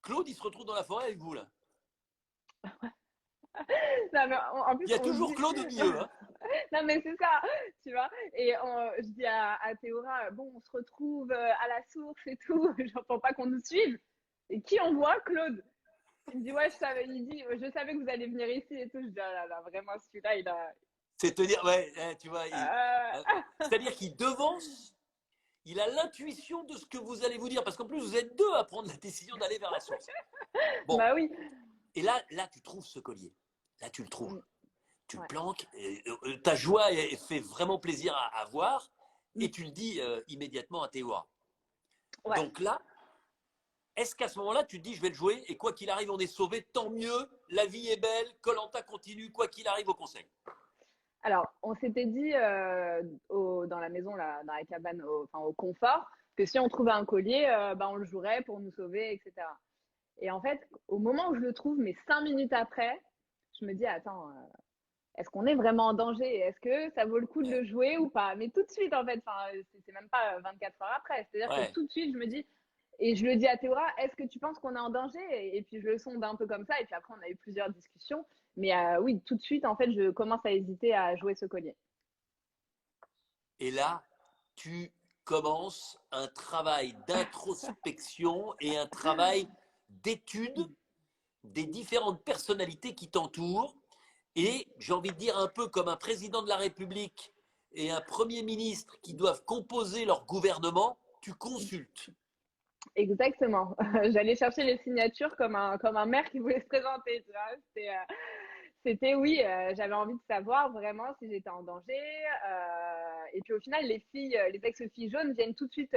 Claude, il se retrouve dans la forêt avec vous, là. Non, mais en plus, Il y a on se toujours dit. Claude au milieu, hein. Non, mais c'est ça, tu vois. Et je dis à Théora, bon, on se retrouve à la source et tout. J'entends pas qu'on nous suive. Et qui on voit? Claude. Il me dit, ouais, il dit, je savais que vous allez venir ici et tout. Je dis, ah là là, vraiment, celui-là, il a. C'est te dire, ouais, tu vois, Euh, c'est-à-dire qu'il devance, il a l'intuition de ce que vous allez vous dire, parce qu'en plus, vous êtes deux à prendre la décision d'aller vers la source. Bon, Bah oui. et là, tu trouves ce collier. Là, tu le trouves. Mm, Tu le ouais. planques, ta joie fait vraiment plaisir à voir, Mm, et tu le dis immédiatement à Théoa. ouais. Donc là, est-ce qu'à ce moment-là, tu te dis, je vais le jouer, et quoi qu'il arrive, on est sauvé, tant mieux, la vie est belle, koh continue, quoi qu'il arrive au conseil? Alors, on s'était dit dans la maison, là, dans la cabane, enfin, au confort, que si on trouvait un collier, bah, on le jouerait pour nous sauver, etc. Et en fait, au moment où je le trouve, mais 5 minutes après, je me dis, attends, est-ce qu'on est vraiment en danger? Est-ce que ça vaut le coup de Ouais, le jouer ou pas? Mais tout de suite, en fait, enfin, c'est même pas 24 heures après. C'est-à-dire que ouais. tout de suite, je me dis, et je le dis à Théora, est-ce que tu penses qu'on est en danger? Et puis je le sonde un peu comme ça. Et puis après, on a eu plusieurs discussions. Mais oui, tout de suite, en fait, je commence à hésiter à jouer ce collier. Et là, tu commences un travail d'introspection et un travail d'étude des différentes personnalités qui t'entourent. Et j'ai envie de dire un peu comme un président de la République et un Premier ministre qui doivent composer leur gouvernement, tu consultes. Exactement. J'allais chercher les signatures comme un maire qui voulait se présenter. Tu vois. C'était oui, j'avais envie de savoir vraiment si j'étais en danger. Et puis au final, les filles, les ex-filles jaunes viennent tout de suite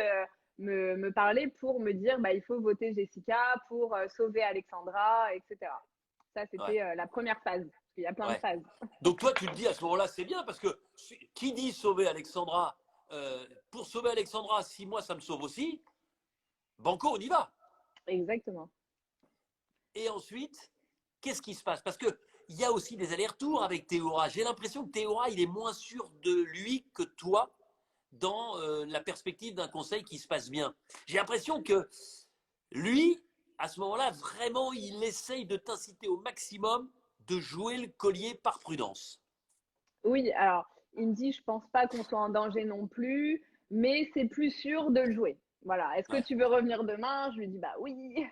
me parler pour me dire bah, il faut voter Jessica pour sauver Alexandra, etc. Ça, Ouais, c'était la première phase. Parce qu'il y a plein de ouais. phases. Donc toi, tu te dis à ce moment-là, c'est bien parce que qui dit sauver Alexandra, pour sauver Alexandra, si moi ça me sauve aussi, banco, on y va. Exactement. Et ensuite, qu'est-ce qui se passe? Parce qu'il y a aussi des allers-retours avec Théora. J'ai l'impression que Théora, il est moins sûr de lui que toi dans la perspective d'un conseil qui se passe bien. J'ai l'impression que lui, à ce moment-là, vraiment, il essaye de t'inciter au maximum de jouer le collier par prudence. Oui, alors, il me dit, je pense pas qu'on soit en danger non plus, mais c'est plus sûr de le jouer. Voilà. Est-ce que Ouais. tu veux revenir demain? Je lui dis, bah oui.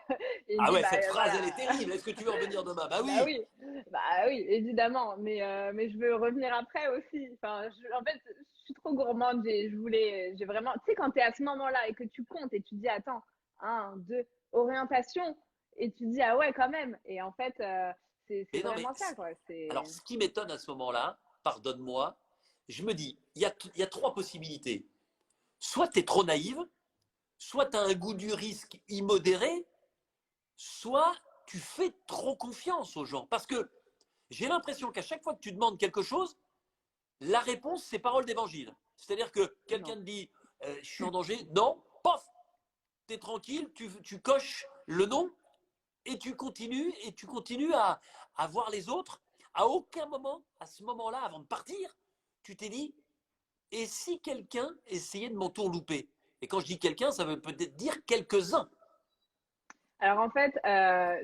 Et il me Ah dit, ouais, bah cette phrase, voilà. elle est terrible. Est-ce que tu veux revenir demain? Bah Bah oui. oui, bah oui, évidemment. Mais je veux revenir après aussi. Enfin, en fait, je suis trop gourmande. J'ai vraiment, tu sais, quand tu es à ce moment-là et que tu comptes et tu dis, attends, un, deux, orientation, et tu dis, ah ouais, quand même. Et en fait, c'est Mais non, mais vraiment ça, quoi. alors, C'est, ce qui m'étonne à ce moment-là, pardonne-moi, je me dis, il y a trois possibilités. Soit tu es trop naïve, soit tu as un goût du risque immodéré, soit tu fais trop confiance aux gens. Parce que j'ai l'impression qu'à chaque fois que tu demandes quelque chose, la réponse, c'est parole d'évangile. C'est-à-dire que quelqu'un non. te dit je suis en danger, non, pof, tu es tranquille, tu coches le non et tu continues à voir les autres. À aucun moment, à ce moment-là, avant de partir, tu t'es dit et si quelqu'un essayait de m'entourlouper? Et quand je dis quelqu'un, ça veut peut-être dire quelques-uns. Alors en fait,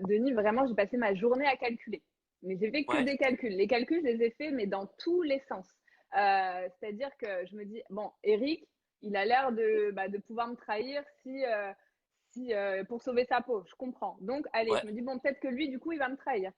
Denis, vraiment, j'ai passé ma journée à calculer. Mais j'ai fait que Ouais, des calculs. Les calculs, je les ai faits, mais dans tous les sens. C'est-à-dire que je me dis, bon, Eric, il a l'air de pouvoir me trahir si pour sauver sa peau. Je comprends. Donc, allez, ouais. je me dis, bon, peut-être que lui, du coup, il va me trahir.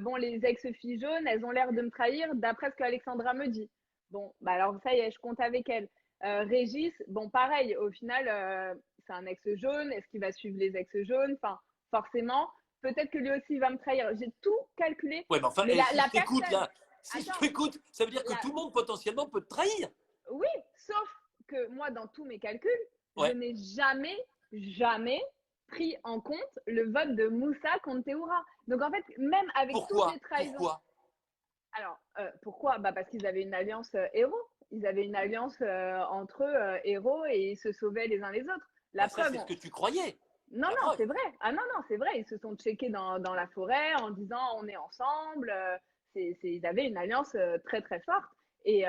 Bon, les ex-filles jaunes, elles ont l'air de me trahir d'après ce que Alexandra me dit. Bon, bah alors ça y est, je compte avec elle. Régis, bon, pareil, au final, c'est un ex jaune, est-ce qu'il va suivre les ex jaunes? Enfin, forcément, peut-être que lui aussi il va me trahir. J'ai tout calculé, Ouais, mais enfin, mais si la je t'écoute personne, là, si je attends, t'écoute, ça veut dire que la, tout le monde potentiellement peut te trahir. oui, sauf que moi, dans tous mes calculs, je Ouais. n'ai jamais pris en compte le vote de Moussa contre Théoura. Donc en fait, même avec toutes les Pourquoi? trahisons, Pourquoi? alors pourquoi? Bah parce qu'ils avaient une alliance héros. Ils avaient une alliance entre eux, héros, et ils se sauvaient les uns les autres. La Bah ça, preuve, c'est ce que tu croyais. non, La non, preuve. c'est vrai. Ah non, non, c'est vrai. Ils se sont checkés dans la forêt en disant on est ensemble. Ils avaient une alliance très, très forte. Et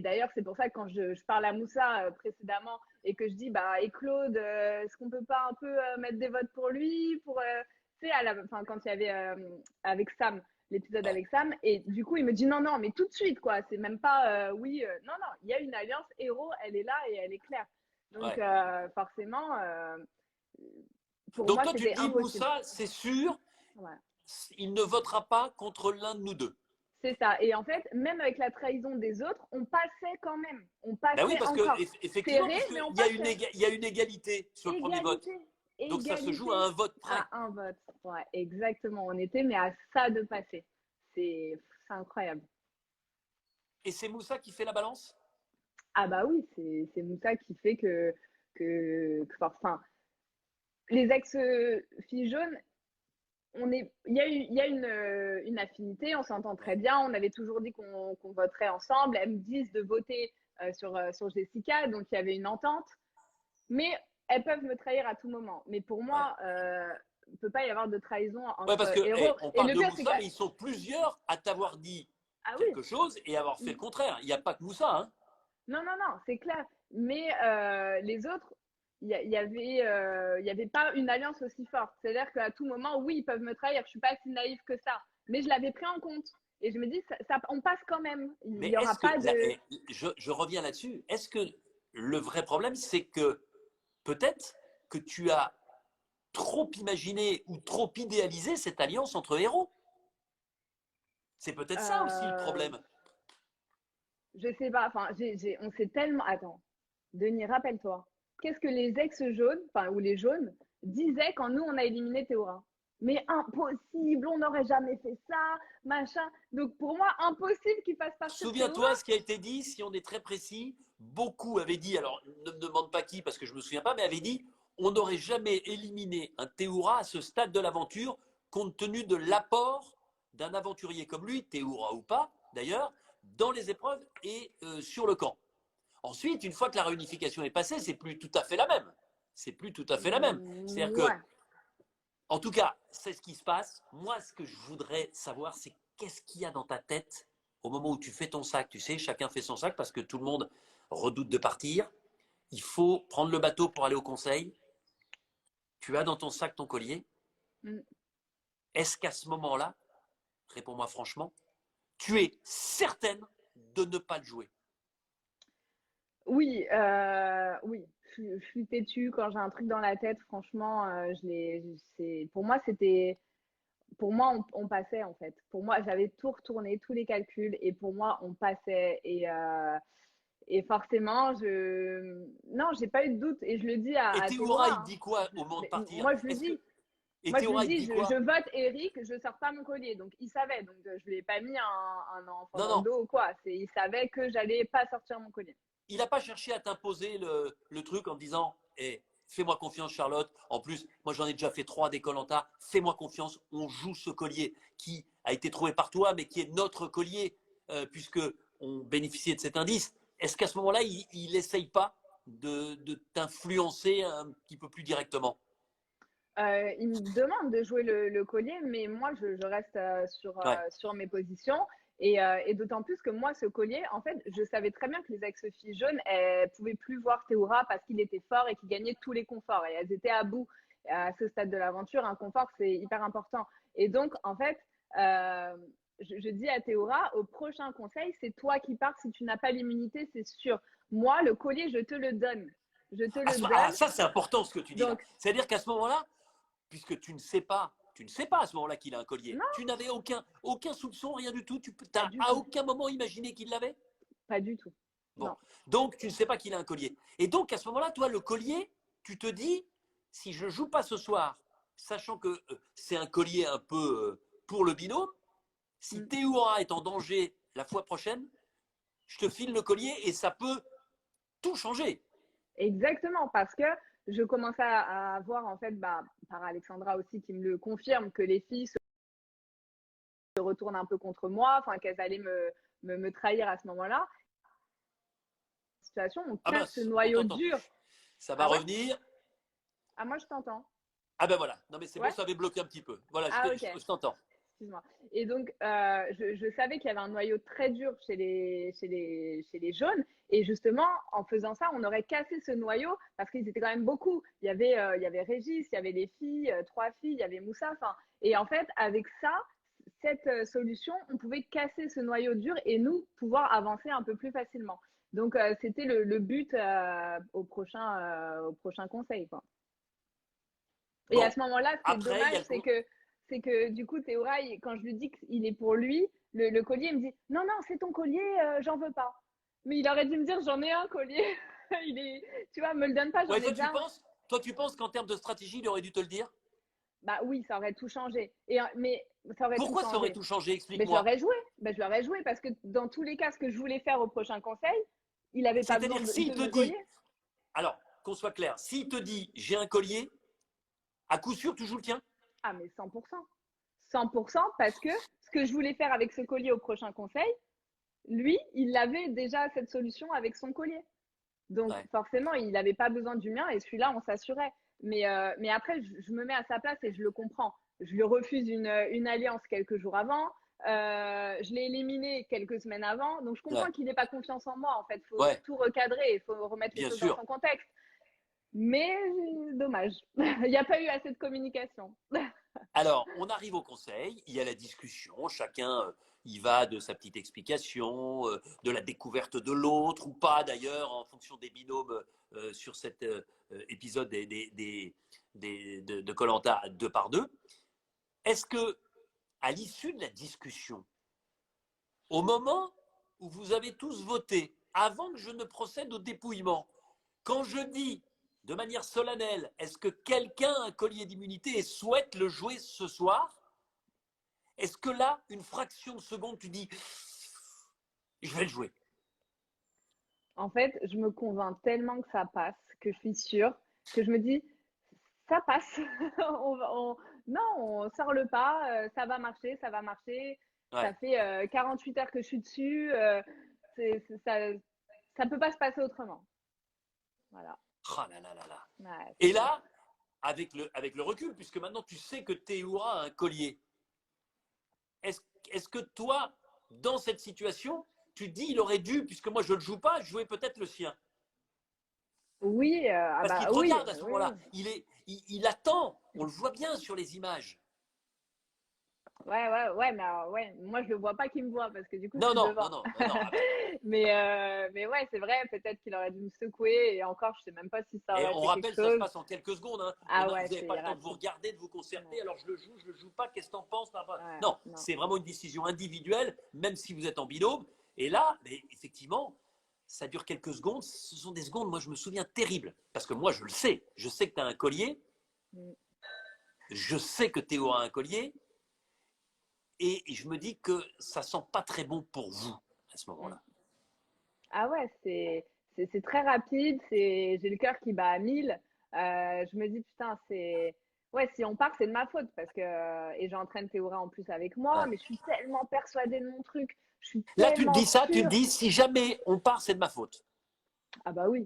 d'ailleurs, c'est pour ça que quand je parle à Moussa précédemment et que je dis, bah, et Claude, est-ce qu'on peut pas un peu mettre des votes pour lui pour, tu sais, enfin, quand il y avait avec Sam, l'épisode Ouais, avec Sam, et du coup, il me dit non, non, mais tout de suite, quoi. C'est même pas oui, non, non, il y a une alliance héros, elle est là et elle est claire. Donc, ouais. forcément, pour Donc moi, toi, tu te c'était dis, impossible. Moussa, c'est sûr, Ouais. il ne votera pas contre l'un de nous deux. C'est ça. Et en fait, même avec la trahison des autres, on passait quand même. On Ben oui, passait parce que encore. effectivement, Serré, mais on puisqu'il y a passait. il y a une égalité sur le premier vote. Égalité. Donc ça se joue à Égalité un vote près. à un vote. Ouais, exactement. On était, mais à ça de passer. C'est incroyable. Et c'est Moussa qui fait la balance? Ah bah oui, c'est Moussa qui fait enfin, les ex-filles jaunes, il y a une affinité, on s'entend très bien. On avait toujours dit qu'on voterait ensemble. Elles me disent de voter sur Jessica, donc il y avait une entente. Mais elles peuvent me trahir à tout moment. Mais pour Ouais. moi, il ne peut pas y avoir de trahison Ouais, parce entre que héros. on Et parle le de pire, c'est que, Moussa, mais ils sont plusieurs à t'avoir dit ah quelque oui, chose et avoir fait le contraire. Il n'y a pas que Moussa, hein. non, non, non, c'est clair. Mais les autres, il y avait pas une alliance aussi forte. C'est-à-dire qu'à tout moment, oui, ils peuvent me trahir. Je suis pas si naïve que ça. Mais je l'avais pris en compte. Et je me dis, on passe quand même. Il Mais n'y aura est-ce que, pas de. je reviens là-dessus, est-ce que le vrai problème, c'est que peut-être que tu as trop imaginé ou trop idéalisé cette alliance entre héros? C'est peut-être ça aussi le euh, problème. je sais pas. Enfin, on s'est tellement. Attends, Denis, rappelle-toi. Qu'est-ce que les ex-jaunes, enfin, ou les jaunes, disaient quand nous, on a éliminé Théora? Mais impossible, on n'aurait jamais fait ça, machin. Donc pour moi, impossible qu'il fasse partir Théora. Souviens-toi ce qui a été dit, si on est très précis, beaucoup avaient dit, alors ne me demande pas qui parce que je ne me souviens pas, mais avaient dit on n'aurait jamais éliminé un Théoura à ce stade de l'aventure compte tenu de l'apport d'un aventurier comme lui, Théoura ou pas d'ailleurs, dans les épreuves et sur le camp. Ensuite, une fois que la réunification est passée, c'est plus tout à fait la même. C'est plus tout à fait la même. C'est-à-dire que Ouais. En tout cas, c'est ce qui se passe. Moi, ce que je voudrais savoir, c'est qu'est-ce qu'il y a dans ta tête au moment où tu fais ton sac. Tu sais, chacun fait son sac parce que tout le monde redoute de partir. Il faut prendre le bateau pour aller au conseil. Tu as dans ton sac ton collier. Mm. Est-ce qu'à ce moment-là, réponds-moi franchement, tu es certaine de ne pas le jouer? Oui, oui. Je suis têtue quand j'ai un truc dans la tête. Franchement, pour moi, on passait en fait. Pour moi, j'avais tout retourné, tous les calculs, et pour moi, on passait. Et forcément, non, j'ai pas eu de doute, et je le dis Et à Théora, Théora, il hein. dit quoi au moment de Mais partir? moi, je lui Est-ce que dis, Et moi, je lui Théora, il dis, dit je quoi? vote Eric, je sors pas mon collier. Donc, il savait. Donc, je lui ai pas mis un enfant Non, dans le non, dos ou quoi. Il savait que j'allais pas sortir mon collier. il n'a pas cherché à t'imposer le truc en disant hey, fais-moi confiance, Charlotte. En plus, moi, j'en ai déjà fait 3 des koh. Fais-moi confiance, on joue ce collier qui a été trouvé par toi, mais qui est notre collier, puisque on bénéficiait de cet indice. Est-ce qu'à ce moment-là, il n'essaye pas de t'influencer un petit peu plus directement? Il me demande de jouer le collier, mais moi, je reste Ouais. sur mes positions. Et d'autant plus que moi, ce collier, en fait, je savais très bien que les ex-filles jaunes, elles pouvaient plus voir Théora parce qu'il était fort et qu'il gagnait tous les conforts. Et elles étaient à bout. À ce stade de l'aventure, un confort, c'est hyper important. Et donc, en fait, je dis à Théora, au prochain conseil, c'est toi qui pars si tu n'as pas l'immunité, c'est sûr. Moi, le collier, je te le donne. Je te le Ah, donne. ça, c'est important ce que tu dis là. Donc, C'est-à-dire qu'à ce moment-là, puisque tu ne sais pas à ce moment-là qu'il a un collier. non, Tu n'avais aucun soupçon, rien du tout. Tu pas n'as du à tout. aucun moment imaginé qu'il l'avait. Pas du tout. Bon. Non. Donc, tu ne sais pas qu'il a un collier. Et donc, à ce moment-là, toi, le collier, tu te dis, si je ne joue pas ce soir, sachant que c'est un collier un peu pour le binôme, si Mm. Théoura est en danger la fois prochaine, je te file le collier et ça peut tout changer. Exactement, parce que je commençais à voir, en fait, bah, par Alexandra aussi, qui me le confirme, que les filles se retournent un peu contre moi, enfin, qu'elles allaient me trahir à ce moment-là. Situation, on Ah casse ce mince, on noyau t'entend dur. plus. Ça va Ah ouais? revenir. Ah, moi, je t'entends. Ah ben voilà. Non mais c'est bon, Ouais? ça avait bloqué un petit peu. Voilà, Ah, ok. je t'entends. Excuse-moi. Et donc, je savais qu'il y avait un noyau très dur chez les jaunes. Et justement, en faisant ça, on aurait cassé ce noyau parce qu'ils étaient quand même beaucoup. Il y avait Régis, il y avait les filles, 3 filles, il y avait Moussa. Enfin, et en fait, avec ça, cette solution, on pouvait casser ce noyau dur et nous pouvoir avancer un peu plus facilement. Donc, c'était le but au prochain conseil, quoi. Et à Bon, ce moment-là, ce qui est après, il y a dommage, le c'est que du coup, Théora, quand je lui dis qu'il est pour lui, le collier, il me dit non, non, c'est ton collier, j'en veux pas. Mais il aurait dû me dire j'en ai un collier. il est, tu vois, me le donne pas, j'en Ouais, ai déjà un. toi, tu penses qu'en termes de stratégie, il aurait dû te le dire? Bah oui, ça aurait tout changé. Mais ça aurait tout Pourquoi ça aurait changé. tout changé? Mais Explique-moi. je l'aurais joué parce que dans tous les cas, ce que je voulais faire au prochain conseil, il avait pas besoin C'est-à-dire que s'il de te mon collier. dit, alors, qu'on soit clair, s'il te dit j'ai un collier, à coup sûr, tu joues le tien? Ah, mais 100%. 100% parce que ce que je voulais faire avec ce collier au prochain conseil, lui, il avait déjà cette solution avec son collier. Donc Ouais, forcément, il n'avait pas besoin du mien et celui-là, on s'assurait. Mais après, je me mets à sa place et je le comprends. Je lui refuse une alliance quelques jours avant. Je l'ai éliminé quelques semaines avant. Donc je comprends ouais, qu'il n'ait pas confiance en moi. En fait, il faut ouais, tout recadrer, il faut remettre les bien choses dans sûr. son contexte. Mais dommage, il n'y a pas eu assez de communication. Alors, on arrive au conseil, il y a la discussion, chacun y va de sa petite explication, de la découverte de l'autre, ou pas d'ailleurs, en fonction des binômes sur cet épisode de koh 2 par 2. Est-ce que, à l'issue de la discussion, au moment où vous avez tous voté, avant que je ne procède au dépouillement, quand je dis de manière solennelle, est-ce que quelqu'un a un collier d'immunité et souhaite le jouer ce soir? Est-ce que là, une fraction de seconde, tu dis, je vais le jouer? En fait, je me convainc tellement que ça passe, que je suis sûre, que je me dis, ça passe. Non, on sort le pas, ça va marcher, ça va marcher. Ça Ouais. fait 48 heures que je suis dessus. Ça peut pas se passer autrement. Voilà. Oh là là là là. Ouais, c'est Et dur. là, avec le recul, puisque maintenant tu sais que Théoura a un collier. Est-ce que toi, dans cette situation, tu dis il aurait dû, puisque moi je ne le joue pas, jouer peut-être le sien? Oui, ah Parce qu'il bah te oui, regarde à ce oui, moment-là. oui. Il attend. On le voit bien sur les images. Ouais, mais ouais, moi je le vois pas qu'il me voit parce que du coup je Non, suis non, non, devant. non, non, non. Ah ben, Mais ouais, c'est vrai, peut-être qu'il aurait dû me secouer et encore, je sais même pas si ça et aurait on fait quelque rappelle, ça se chose. passe en quelques secondes. Hein. Ah Vous ouais, n'avez pas c'est le temps de vous rapide. regarder, de vous concerter. Non, Alors je le joue pas. Qu'est-ce que t'en penses? ouais, Non, non. c'est vraiment une décision individuelle, même si vous êtes en binôme. Et là, mais effectivement, ça dure quelques secondes. Ce sont des secondes, moi je me souviens, terribles. Parce que moi je le sais. Je sais que tu as un collier. Mm. Je sais que Théo a un collier. Et je me dis que ça sent pas très bon pour vous à ce Mm. moment-là. Ah ouais, c'est très rapide, j'ai le cœur qui bat à 1000. Je me dis putain, c'est ouais, si on part, c'est de ma faute parce que et j'entraîne Théora en plus avec moi, Ouais. mais je suis tellement persuadée de mon truc, je suis Là, tu te tellement dis ça, tu te sûre. dis, si jamais on part, c'est de ma faute. Ah bah oui.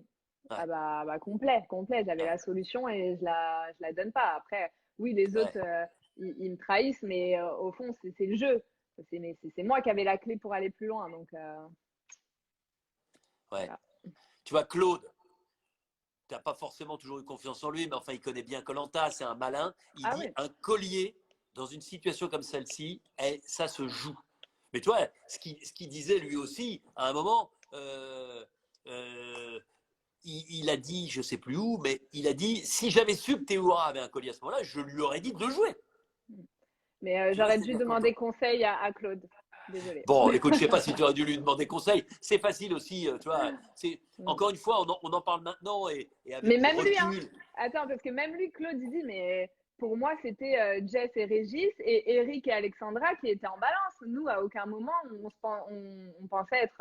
Ouais, Ah bah complet, complet, j'avais ouais, la solution et je la donne pas. Après, oui, les autres ouais, ils me trahissent, mais au fond, c'est le jeu. C'est moi qui avais la clé pour aller plus loin, donc ouais. voilà. Tu vois, Claude, tu n'as pas forcément toujours eu confiance en lui, mais enfin, il connaît bien koh, c'est un malin. Il Ah dit oui. un collier dans une situation comme celle-ci, ça se joue. Mais tu vois, ce qu'il disait lui aussi, à un moment, il a dit, je ne sais plus où, mais il a dit si j'avais su que Théoura avait un collier à ce moment-là, je lui aurais dit de le jouer. Mais Tu vois, j'aurais dû c'est-à-dire que demander conseil à Claude. Désolée. bon, écoute, je sais pas si tu aurais dû lui demander conseil. C'est facile aussi, tu vois. Mm. Encore une fois, on en parle maintenant et avec Mais du même lui, hein. recul. Attends, parce que même lui, Claude, il dit, mais pour moi, c'était Jess et Régis et Eric et Alexandra qui étaient en balance. Nous, à aucun moment, on pensait être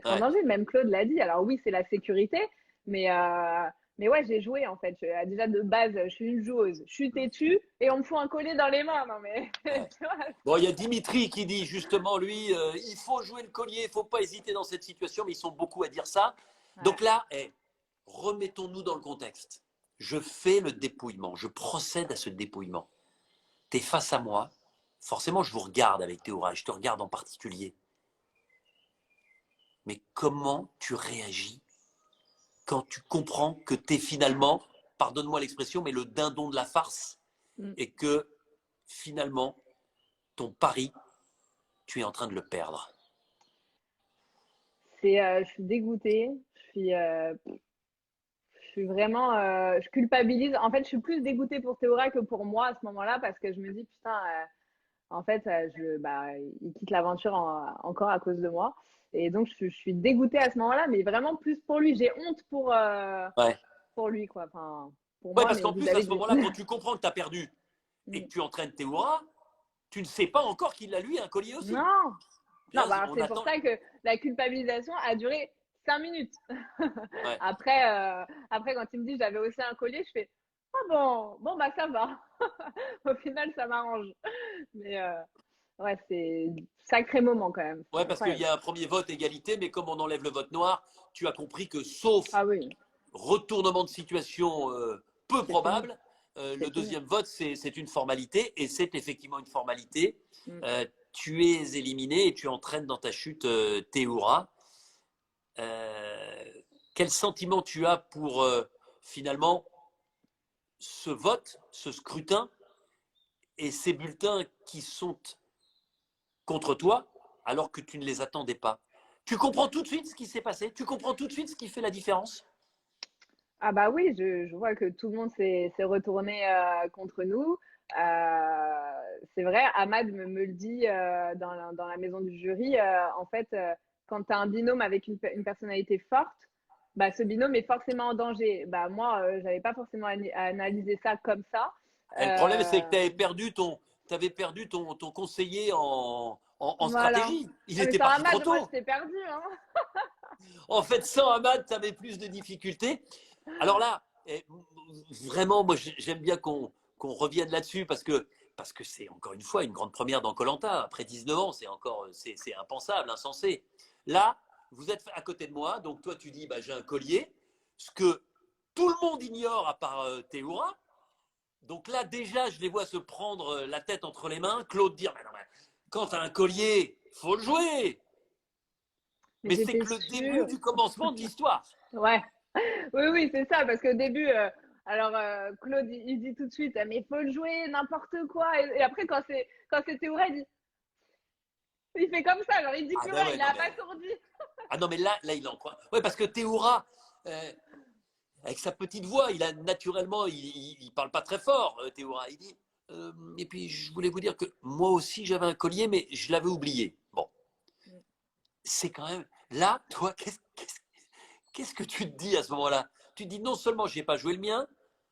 en Ouais. danger. Même Claude l'a dit. Alors oui, c'est la sécurité, mais, euh, mais ouais, j'ai joué en fait. Déjà de base, je suis une joueuse. Je suis têtue et on me fout un collier dans les mains. Non mais, Ouais. tu vois. Bon, il y a Dimitri qui dit justement, lui, il faut jouer le collier, il ne faut pas hésiter dans cette situation, mais ils sont beaucoup à dire ça. Ouais. Donc là, remettons-nous dans le contexte. Je fais le dépouillement, je procède à ce dépouillement. Tu es face à moi, forcément je vous regarde avec Théora, je te regarde en particulier. Mais comment tu réagis quand tu comprends que tu es finalement, pardonne-moi l'expression, mais le dindon de la farce Mm. et que finalement, ton pari, tu es en train de le perdre? Je suis dégoûtée. Je suis vraiment, je culpabilise. En fait, je suis plus dégoûtée pour Théora que pour moi à ce moment-là parce que je me dis, putain, en fait, bah, il quitte l'aventure encore à cause de moi. Et donc, je suis dégoûtée à ce moment-là, mais vraiment plus pour lui. J'ai honte Ouais. pour lui, quoi. Enfin, pour Ouais, moi, parce mais qu'en plus, à vis-à-vis ce de lui. moment-là, quand tu comprends que tu as perdu et Mm. que tu entraînes Théora, tu ne sais pas encore qu'il a lui un collier aussi. Non, Tu non, vois, bah, on c'est pour attend. ça que la culpabilisation a duré 5 minutes. Ouais. Après, quand il me dit j'avais aussi un collier, je fais ah bon, bah ça va. Au final, ça m'arrange. Mais ouais, c'est sacré moment quand même. C'est Ouais, parce qu'il incroyable. y a un premier vote égalité, mais comme on enlève le vote noir, tu as compris que sauf Ah oui, retournement de situation peu c'est fini. probable, C'est le fini. deuxième vote, c'est une formalité, et c'est effectivement une formalité. Mm. Tu es éliminé et tu entraînes dans ta chute Théoura. Euh, quel sentiment tu as pour finalement ce vote, ce scrutin et ces bulletins qui sont contre toi alors que tu ne les attendais pas? Tu comprends tout de suite ce qui s'est passé? Tu comprends tout de suite ce qui fait la différence? Ah bah oui, je vois que tout le monde s'est retourné contre nous. C'est vrai, Ahmad me le dit dans la maison du jury. En fait, quand tu as un binôme avec une personnalité forte, bah, ce binôme est forcément en danger. Bah, moi, j'avais pas forcément analysé ça comme ça. Et le problème, c'est que Euh, tu avais perdu ton conseiller en voilà. stratégie. Il Ah, mais était sans parti trop Ahmad, moi, tôt. j'étais perdue, hein. En fait, sans Ahmad, tu avais plus de difficultés. Alors là, vraiment, moi, j'aime bien qu'on revienne là-dessus parce que c'est encore une fois une grande première dans koh. Après 19 ans, c'est impensable, insensé. Là, vous êtes à côté de moi, donc toi, tu dis, bah, j'ai un collier. Ce que tout le monde ignore à part Théoura, Donc là, déjà, je les vois se prendre la tête entre les mains. Claude dire, mais non, mais quand tu as un collier, faut le jouer. Mais Mais c'est j'étais que le début sûre. du commencement de l'histoire. Ouais. Oui, oui, c'est ça, parce qu'au début, alors Claude, il dit tout de suite, ah, mais il faut le jouer, n'importe quoi. Et après, quand c'est Théoura, il fait comme ça, genre il dit Ah plus ben rien, ouais, il non a mais, abasourdi. ah non, mais là il en croit. Ouais, parce que Théoura, euh, avec sa petite voix, il a naturellement, il parle pas très fort, Théoura. Il dit, et puis je voulais vous dire que moi aussi j'avais un collier, mais je l'avais oublié. Bon, c'est quand même, là, toi, qu'est-ce que tu te dis à ce moment-là? Tu te dis non seulement j'ai pas joué le mien,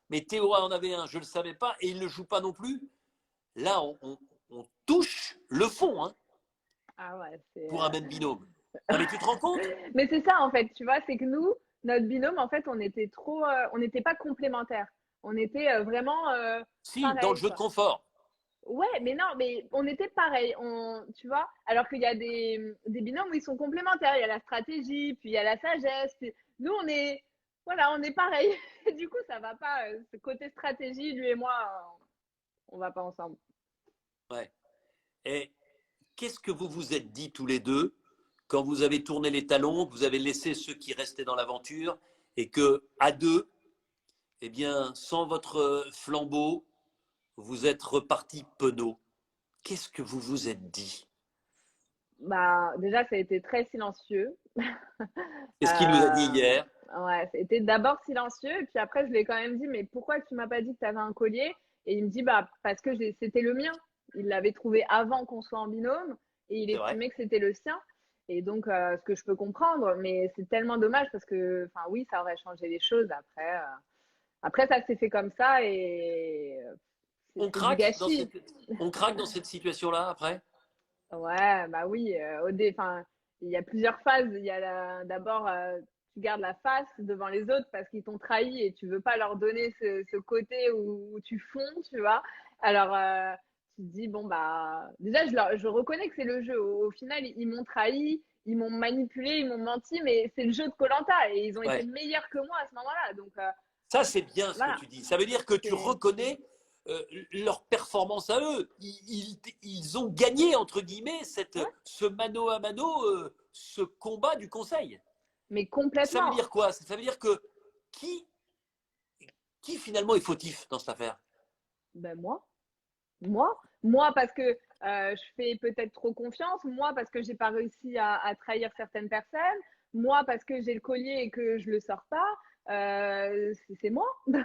mais Théoura en avait un, je le savais pas, et il le joue pas non plus. Là, on touche le fond, hein, Ah ouais, c'est. pour un même binôme. Non mais tu te rends compte? Mais c'est ça en fait, tu vois, c'est que nous, notre binôme, en fait, on n'était pas complémentaires. On était vraiment Si, dans le pareil, jeu de quoi. confort. Ouais, mais non, mais on était pareil, tu vois. Alors qu'il y a des binômes où ils sont complémentaires. Il y a la stratégie, puis il y a la sagesse. Nous, voilà, on est pareil. Et du coup, ça va pas. Ce côté stratégie, lui et moi, on va pas ensemble. Ouais. Et qu'est-ce que vous vous êtes dit tous les deux quand vous avez tourné les talons, que vous avez laissé ceux qui restaient dans l'aventure et que, à deux, eh bien, sans votre flambeau, vous êtes repartis penaud. Qu'est-ce que vous vous êtes dit? Bah, déjà, ça a été très silencieux. Qu'est-ce qu'il nous a dit Euh, hier? ouais, c'était d'abord silencieux, et puis après, je lui ai quand même dit, mais pourquoi tu m'as pas dit que tu avais un collier? Et il me dit, bah, parce que c'était le mien. Il l'avait trouvé avant qu'on soit en binôme, et il C'est vrai? estimait que c'était le sien. Et donc, ce que je peux comprendre, mais c'est tellement dommage parce que, enfin, oui, ça aurait changé les choses après. Après, ça s'est fait comme ça, et On c'est du craque dans gâchis. cette situation-là après? Ouais, bah oui, enfin, il y a plusieurs phases. Il y a d'abord, tu gardes la face devant les autres parce qu'ils t'ont trahi et tu veux pas leur donner ce côté où tu fonds, tu vois. Alors, tu te dis, bon, bah, déjà, je reconnais que c'est le jeu. Au final, ils m'ont trahi, ils m'ont manipulé, ils m'ont menti, mais c'est le jeu de koh et ils ont été Ouais. meilleurs que moi à ce moment-là. Donc, Ça, c'est bien ce que voilà. tu dis. Ça veut dire que tu C'est reconnais leur performance à eux. Ils ont gagné, entre guillemets, ouais, ce mano à mano, ce combat du conseil. mais Ça veut complètement. dire quoi? Ça veut dire que qui, qui finalement est fautif dans cette affaire? Ben moi parce que je fais peut-être trop confiance, moi parce que j'ai pas réussi à trahir certaines personnes, moi parce que j'ai le collier et que je le sors pas. C'est moi, Hmm.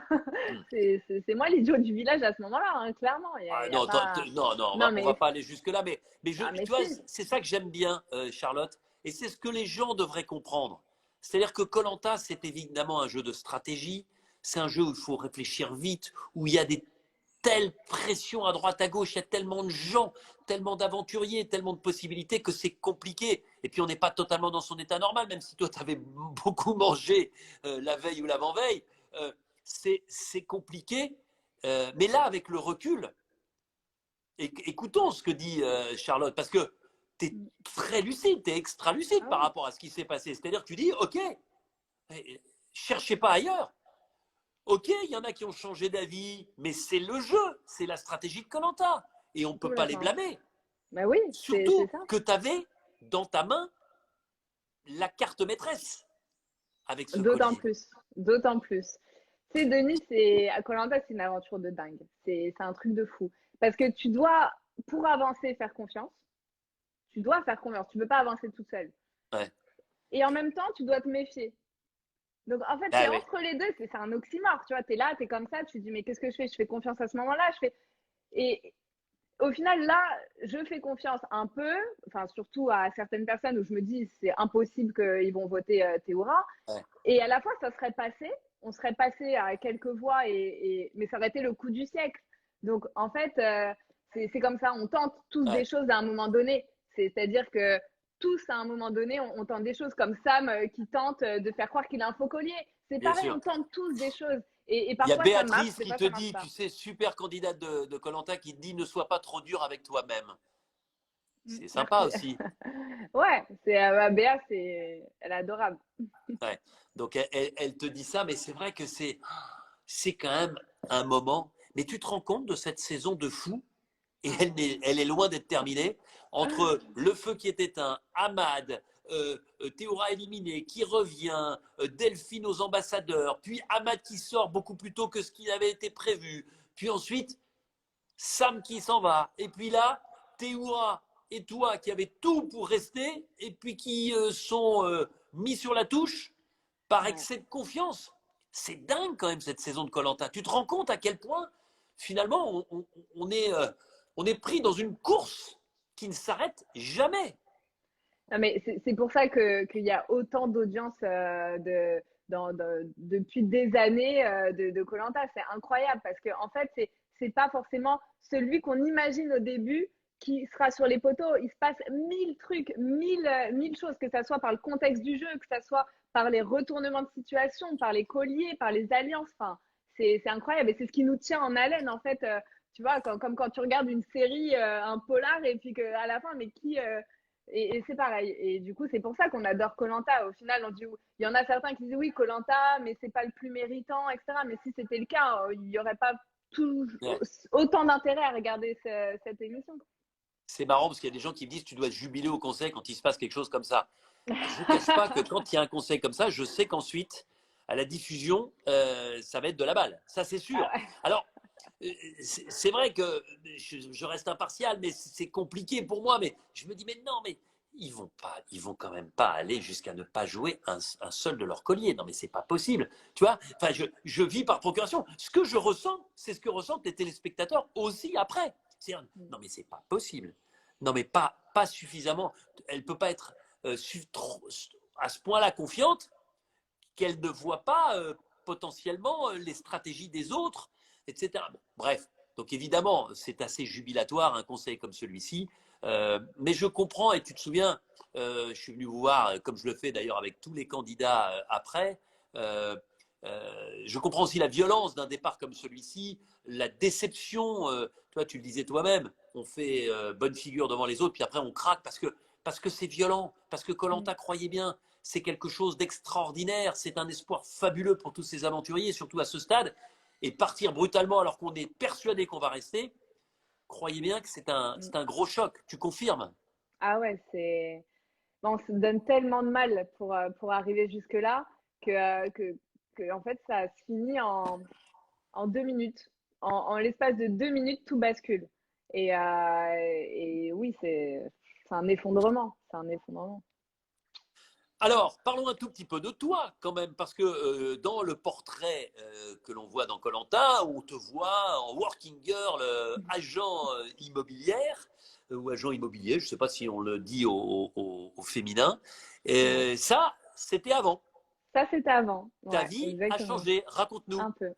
c'est moi l'idiot du village à ce moment-là, hein, clairement. Ah, Y a non, pas. non, non, Non on va mais pas aller jusque-là. Mais ah mais tu vois, si, c'est ça que j'aime bien, Charlotte. Et c'est ce que les gens devraient comprendre. C'est-à-dire que koh c'est évidemment un jeu de stratégie. C'est un jeu où il faut réfléchir vite, où il y a des telle pression à droite à gauche, il y a tellement de gens, tellement d'aventuriers, tellement de possibilités que c'est compliqué. Et puis on n'est pas totalement dans son état normal, même si toi tu avais beaucoup mangé la veille ou l'avant-veille. Euh, c'est compliqué. Mais là, avec le recul, écoutons ce que dit Charlotte, parce que tu es très lucide, tu es extra lucide ah par oui, rapport à ce qui s'est passé. C'est-à-dire que tu dis, OK, cherchez pas ailleurs. Ok, il y en a qui ont changé d'avis, mais c'est le jeu, c'est la stratégie de koh et on ne peut pas les complètement. blâmer. Bah oui, c'est Surtout ça. que tu avais dans ta main la carte maîtresse avec ce D'autant collier. plus, d'autant plus. Tu sais, Denis, c'est à koh c'est une aventure de dingue. C'est un truc de fou parce que tu dois, pour avancer, faire confiance. Tu dois faire confiance. Tu ne peux pas avancer tout seul. Ouais. Et en même temps, tu dois te méfier. Donc, en fait, c'est Ah ouais. entre les deux. C'est un oxymore. Tu vois, tu es là, tu es comme ça. Tu te dis, mais qu'est-ce que je fais? Je fais confiance à ce moment-là. Et au final, là, je fais confiance un peu, enfin, surtout à certaines personnes où je me dis, c'est impossible qu'ils vont voter Théoura. Ouais. Et à la fois, ça serait passé. On serait passé à quelques voix, mais ça aurait été le coup du siècle. Donc, en fait, c'est comme ça. On tente tous des Ouais. choses à un moment donné. C'est-à-dire que tous, à un moment donné, on tente des choses comme Sam qui tente de faire croire qu'il a un faux collier. C'est Bien pareil, sûr. on tente tous des choses. Et Il y a parfois, ça marche, Béatrice des qui fois, te ça marche dit, pas. tu sais, super candidate de koh qui te dit ne sois pas trop dur avec toi-même. C'est sympa Merci. aussi. Ouais, Béa, elle est adorable. Ouais. Donc elle te dit ça, mais c'est vrai que c'est quand même un moment. Mais tu te rends compte de cette saison de fou, et elle est loin d'être terminée, entre le feu qui est éteint, Ahmad, Théoura éliminé, qui revient, Delphine aux ambassadeurs, puis Ahmad qui sort beaucoup plus tôt que ce qui avait été prévu, puis ensuite Sam qui s'en va, et puis là, Théoura et toi qui avez tout pour rester, et puis qui sont mis sur la touche par excès de confiance. C'est dingue quand même cette saison de koh. Tu te rends compte à quel point finalement on est pris dans une course qui ne s'arrête jamais. Non, mais c'est pour ça qu'il y a autant d'audience depuis des années de koh. C'est incroyable parce que en fait, c'est pas forcément celui qu'on imagine au début qui sera sur les poteaux. Il se passe mille trucs, mille choses, que ça soit par le contexte du jeu, que ça soit par les retournements de situation, par les colliers, par les alliances. Enfin, c'est incroyable et c'est ce qui nous tient en haleine en fait. Tu vois, comme quand tu regardes une série, un polar, et puis qu'à la fin, mais qui, et c'est pareil. Et du coup, c'est pour ça qu'on adore koh. Au final, on dit, il y en a certains qui disent oui, koh, mais c'est pas le plus méritant, etc. Mais si c'était le cas, il n'y aurait pas Ouais. autant d'intérêt à regarder cette émission. C'est marrant parce qu'il y a des gens qui me disent tu dois jubiler au conseil quand il se passe quelque chose comme ça. Je ne vous cache pas que quand il y a un conseil comme ça, je sais qu'ensuite, à la diffusion, ça va être de la balle. Ça, c'est sûr. Ah ouais. Alors, c'est vrai que je reste impartial, mais c'est compliqué pour moi. Mais je me dis, mais non, mais ils vont quand même pas aller jusqu'à ne pas jouer un seul de leurs colliers. Non, mais c'est pas possible. Tu vois, enfin, je vis par procuration. Ce que je ressens, c'est ce que ressentent les téléspectateurs aussi après. C'est non, mais c'est pas possible. Non, mais pas suffisamment. Elle peut pas être à ce point-là confiante qu'elle ne voit pas potentiellement les stratégies des autres, etc. Bon, bref, donc évidemment, c'est assez jubilatoire un conseil comme celui-ci, mais je comprends, et tu te souviens, je suis venu vous voir, comme je le fais d'ailleurs avec tous les candidats après, je comprends aussi la violence d'un départ comme celui-ci, la déception, toi tu le disais toi-même, on fait bonne figure devant les autres, puis après on craque parce que c'est violent, parce que koh croyait bien, c'est quelque chose d'extraordinaire, c'est un espoir fabuleux pour tous ces aventuriers, surtout à ce stade, et partir brutalement alors qu'on est persuadé qu'on va rester, croyez bien que c'est un gros choc, tu confirmes? Ah ouais, bon, on se donne tellement de mal pour arriver jusque-là que en fait, ça se finit en 2 minutes. En l'espace de 2 minutes, tout bascule. Et oui, c'est un effondrement. C'est un effondrement. Alors, parlons un tout petit peu de toi quand même, parce que dans le portrait que l'on voit dans koh on te voit en working girl, agent immobilière, ou agent immobilier, je ne sais pas si on le dit au féminin. Ouais. Et ça, c'était avant. Ça, c'était avant. Ta Ouais, vie a exactement. changé, raconte-nous. Un peu.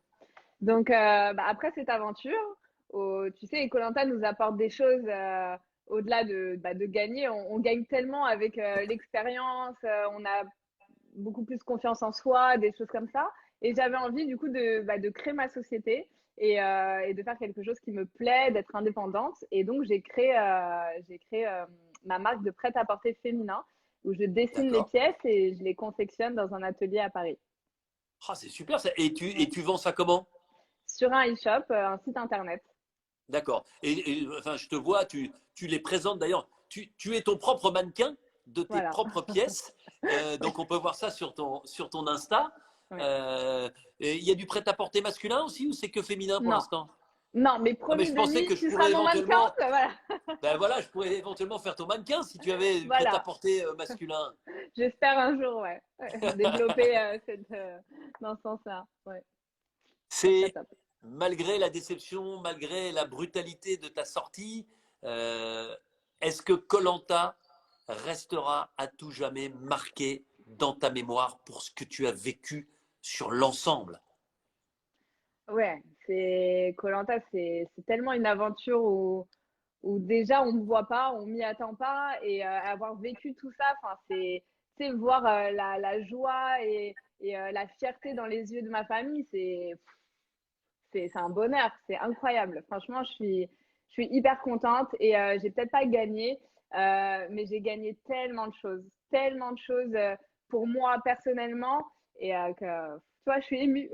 Donc, après cette aventure, tu sais, koh nous apporte des choses au-delà de gagner. On gagne tellement avec l'expérience, on a beaucoup plus confiance en soi, des choses comme ça. Et j'avais envie du coup de créer ma société et de faire quelque chose qui me plaît, d'être indépendante. Et donc j'ai créé ma marque de prêt-à-porter féminin où je dessine les D'accord. pièces et je les confectionne dans un atelier à Paris. Ah, c'est super ça. Et Ouais. tu vends ça comment? Sur un e-shop, un site internet. D'accord. Enfin, je te vois, tu les présentes d'ailleurs. Tu es ton propre mannequin de tes Voilà. propres pièces. Oui. Donc on peut voir ça sur ton Insta. Ouais. Et il y a du prêt-à-porter masculin aussi ou c'est que féminin pour Non, l'instant? non, mais Non, mais je promis, pensais Denis, que je tu seras pourrais mon mannequin. éventuellement, Voilà. ben voilà, je pourrais éventuellement faire ton mannequin si tu avais du Voilà. prêt-à-porter masculin. J'espère un jour, ouais, développer dans ce sens-là. Ouais, ça serait C'est top. malgré la déception, malgré la brutalité de ta sortie, euh, est-ce que koh restera à tout jamais marqué dans ta mémoire pour ce que tu as vécu sur l'ensemble? Ouais, koh c'est tellement une aventure où déjà on me voit pas, on m'y attend pas et avoir vécu tout ça, enfin c'est voir la joie et la fierté dans les yeux de ma famille, c'est un bonheur, c'est incroyable. Franchement, je suis hyper contente et j'ai peut-être pas gagné, mais j'ai gagné tellement de choses pour moi personnellement et que, tu vois, je suis émue.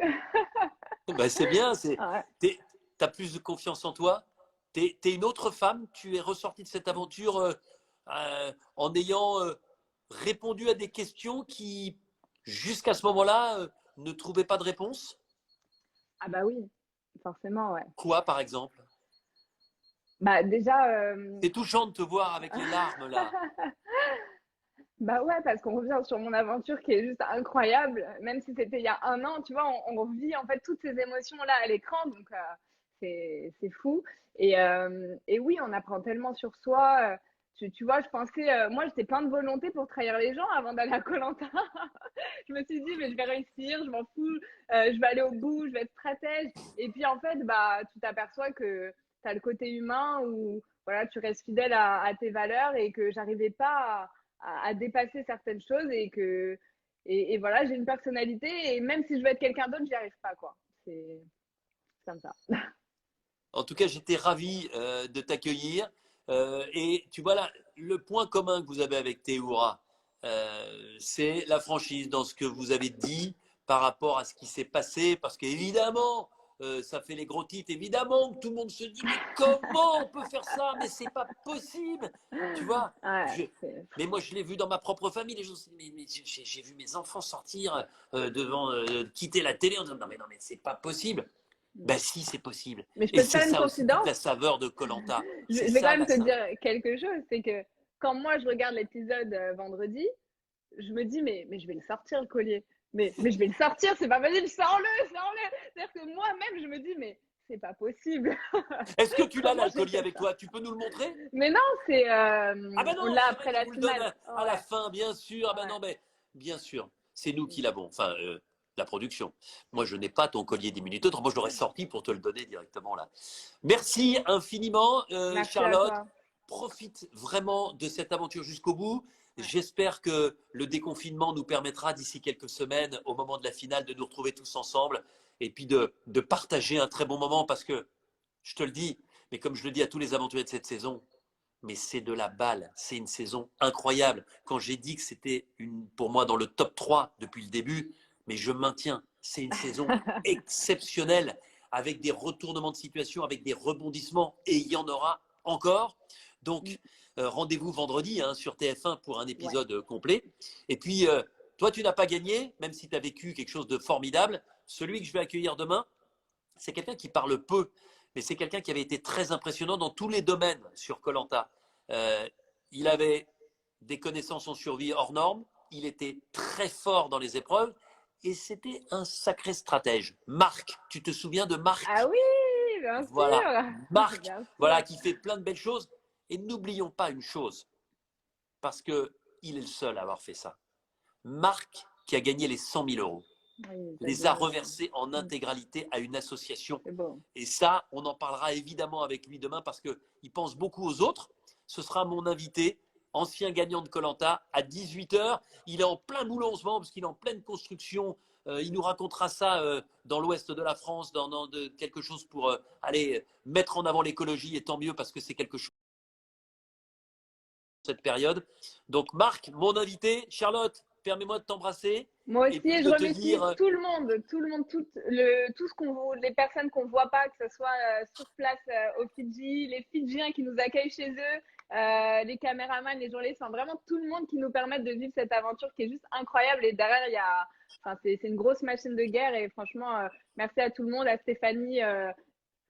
Ben c'est bien, Ouais. t'es, Tu as plus de confiance en toi. Tu es une autre femme. Tu es ressortie de cette aventure en ayant répondu à des questions qui, jusqu'à ce moment-là, ne trouvaient pas de réponse. Ah bah oui, forcément, ouais. Quoi, par exemple? Bah déjà, C'est touchant de te voir avec les larmes là. bah ouais, parce qu'on revient sur mon aventure qui est juste incroyable. Même si c'était il y a un an, tu vois, on vit en fait toutes ces émotions-là à l'écran, donc c'est fou. Et oui, on apprend tellement sur soi. Tu vois, je pensais, moi j'étais plein de volonté pour trahir les gens avant d'aller à koh. Je me suis dit, mais je vais réussir, je m'en fous, je vais aller au bout, je vais être stratège. Et puis en fait, bah, tu t'aperçois que tu as le côté humain où voilà, tu restes fidèle à tes valeurs et que j'arrivais pas à dépasser certaines choses et voilà, j'ai une personnalité et même si je veux être quelqu'un d'autre, j'y arrive pas, quoi. C'est comme ça. En tout cas, j'étais ravi de t'accueillir. Et tu vois là, le point commun que vous avez avec Théoura, c'est la franchise dans ce que vous avez dit par rapport à ce qui s'est passé. Parce qu'évidemment, ça fait les gros titres. Évidemment que tout le monde se dit, mais comment on peut faire ça? Mais c'est pas possible. Tu vois, Ouais, je, mais moi, je l'ai vu dans ma propre famille. Les gens se disent, mais j'ai vu mes enfants sortir devant, quitter la télé en disant, non, mais c'est pas possible. Ben si, c'est possible. mais je Et peux te c'est faire une ça aussi toute confidence. la saveur de koh. C'est Je vais quand ça même la te saveur. dire quelque chose, c'est que quand moi je regarde l'épisode vendredi, je me dis, mais je vais le sortir, le collier. Mais je vais le sortir, c'est pas possible, sors-le, sors-le. C'est-à-dire que moi-même, je me dis, mais c'est pas possible. Est-ce que tu l'as là, Comment le j'ai collier fait avec ça? toi? Tu peux nous le montrer? Mais non, c'est Ah ben on non, l'a c'est vrai, après tu la nous le donnes finale. à la Ouais, fin, bien sûr. Ah ben ouais. non, mais bien sûr, c'est nous qui l'avons. Enfin, la production. Moi, je n'ai pas ton collier 10 minutes autre. Moi, je l'aurais sorti pour te le donner directement là. Merci infiniment, Merci à Charlotte. toi. Profite vraiment de cette aventure jusqu'au bout. Ouais. J'espère que le déconfinement nous permettra d'ici quelques semaines, au moment de la finale, de nous retrouver tous ensemble et puis de partager un très bon moment parce que, je te le dis, mais comme je le dis à tous les aventuriers de cette saison, mais c'est de la balle. C'est une saison incroyable. Quand j'ai dit que c'était pour moi dans le top 3 depuis le début, mais je maintiens, c'est une saison exceptionnelle avec des retournements de situation, avec des rebondissements et il y en aura encore. Donc, rendez-vous vendredi sur TF1 pour un Ouais. épisode complet. Et puis, toi, tu n'as pas gagné, même si tu as vécu quelque chose de formidable. Celui que je vais accueillir demain, c'est quelqu'un qui parle peu, mais c'est quelqu'un qui avait été très impressionnant dans tous les domaines sur koh. Il avait des connaissances en survie hors normes, il était très fort dans les épreuves et c'était un sacré stratège. Marc, tu te souviens de Ah Marc? oui, bien Voilà, sûr. Marc, Bien voilà, sûr. qui fait plein de belles choses. Et n'oublions pas une chose, parce qu'il est le seul à avoir fait ça. Marc, qui a gagné les 100 000 euros, Oui, ça les a dit, reversés en intégralité à une association. c'est beau. Et ça, on en parlera évidemment avec lui demain parce qu'il pense beaucoup aux autres. Ce sera mon invité, ancien gagnant de koh à 18h. Il est en plein boulot en ce moment parce qu'il est en pleine construction. Il nous racontera ça dans l'ouest de la France, dans quelque chose pour aller mettre en avant l'écologie. Et tant mieux parce que c'est quelque chose cette période. Donc Marc, mon invité, Charlotte, permets-moi de t'embrasser Moi et aussi, puis et je de te remercie dire tout le monde, tout ce qu'on voit, les personnes qu'on voit pas, que ce soit sur place aux Fidji, les Fidjiens qui nous accueillent chez eux, les caméramans, les journalistes, enfin vraiment tout le monde qui nous permettent de vivre cette aventure qui est juste incroyable. Et derrière, il y a, enfin, c'est une grosse machine de guerre. Et franchement, merci à tout le monde, à Stéphanie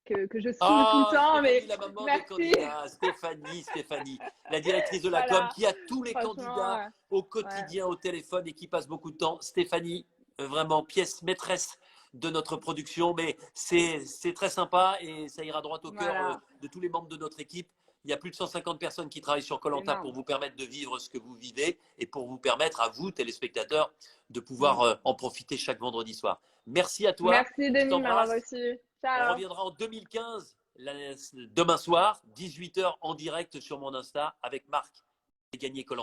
que je saoule tout le ah, temps, Stéphanie, mais la maman des merci. candidats, Stéphanie, la directrice de la com, Voilà, qui a tous les franchement, candidats au ouais, quotidien au téléphone et qui passe beaucoup de temps. Stéphanie, vraiment pièce maîtresse de notre production, mais c'est très sympa et ça ira droit au cœur voilà, de tous les membres de notre équipe. Il y a plus de 150 personnes qui travaillent sur c'est koh pour énorme. vous permettre de vivre ce que vous vivez et pour vous permettre à vous, téléspectateurs, de pouvoir Mm. en profiter chaque vendredi soir. Merci à toi, Merci je Denis de m'avoir t'embrasse. reçu. On Ciao. reviendra en 2015, demain soir, 18h en direct sur mon Insta avec Marc et gagner koh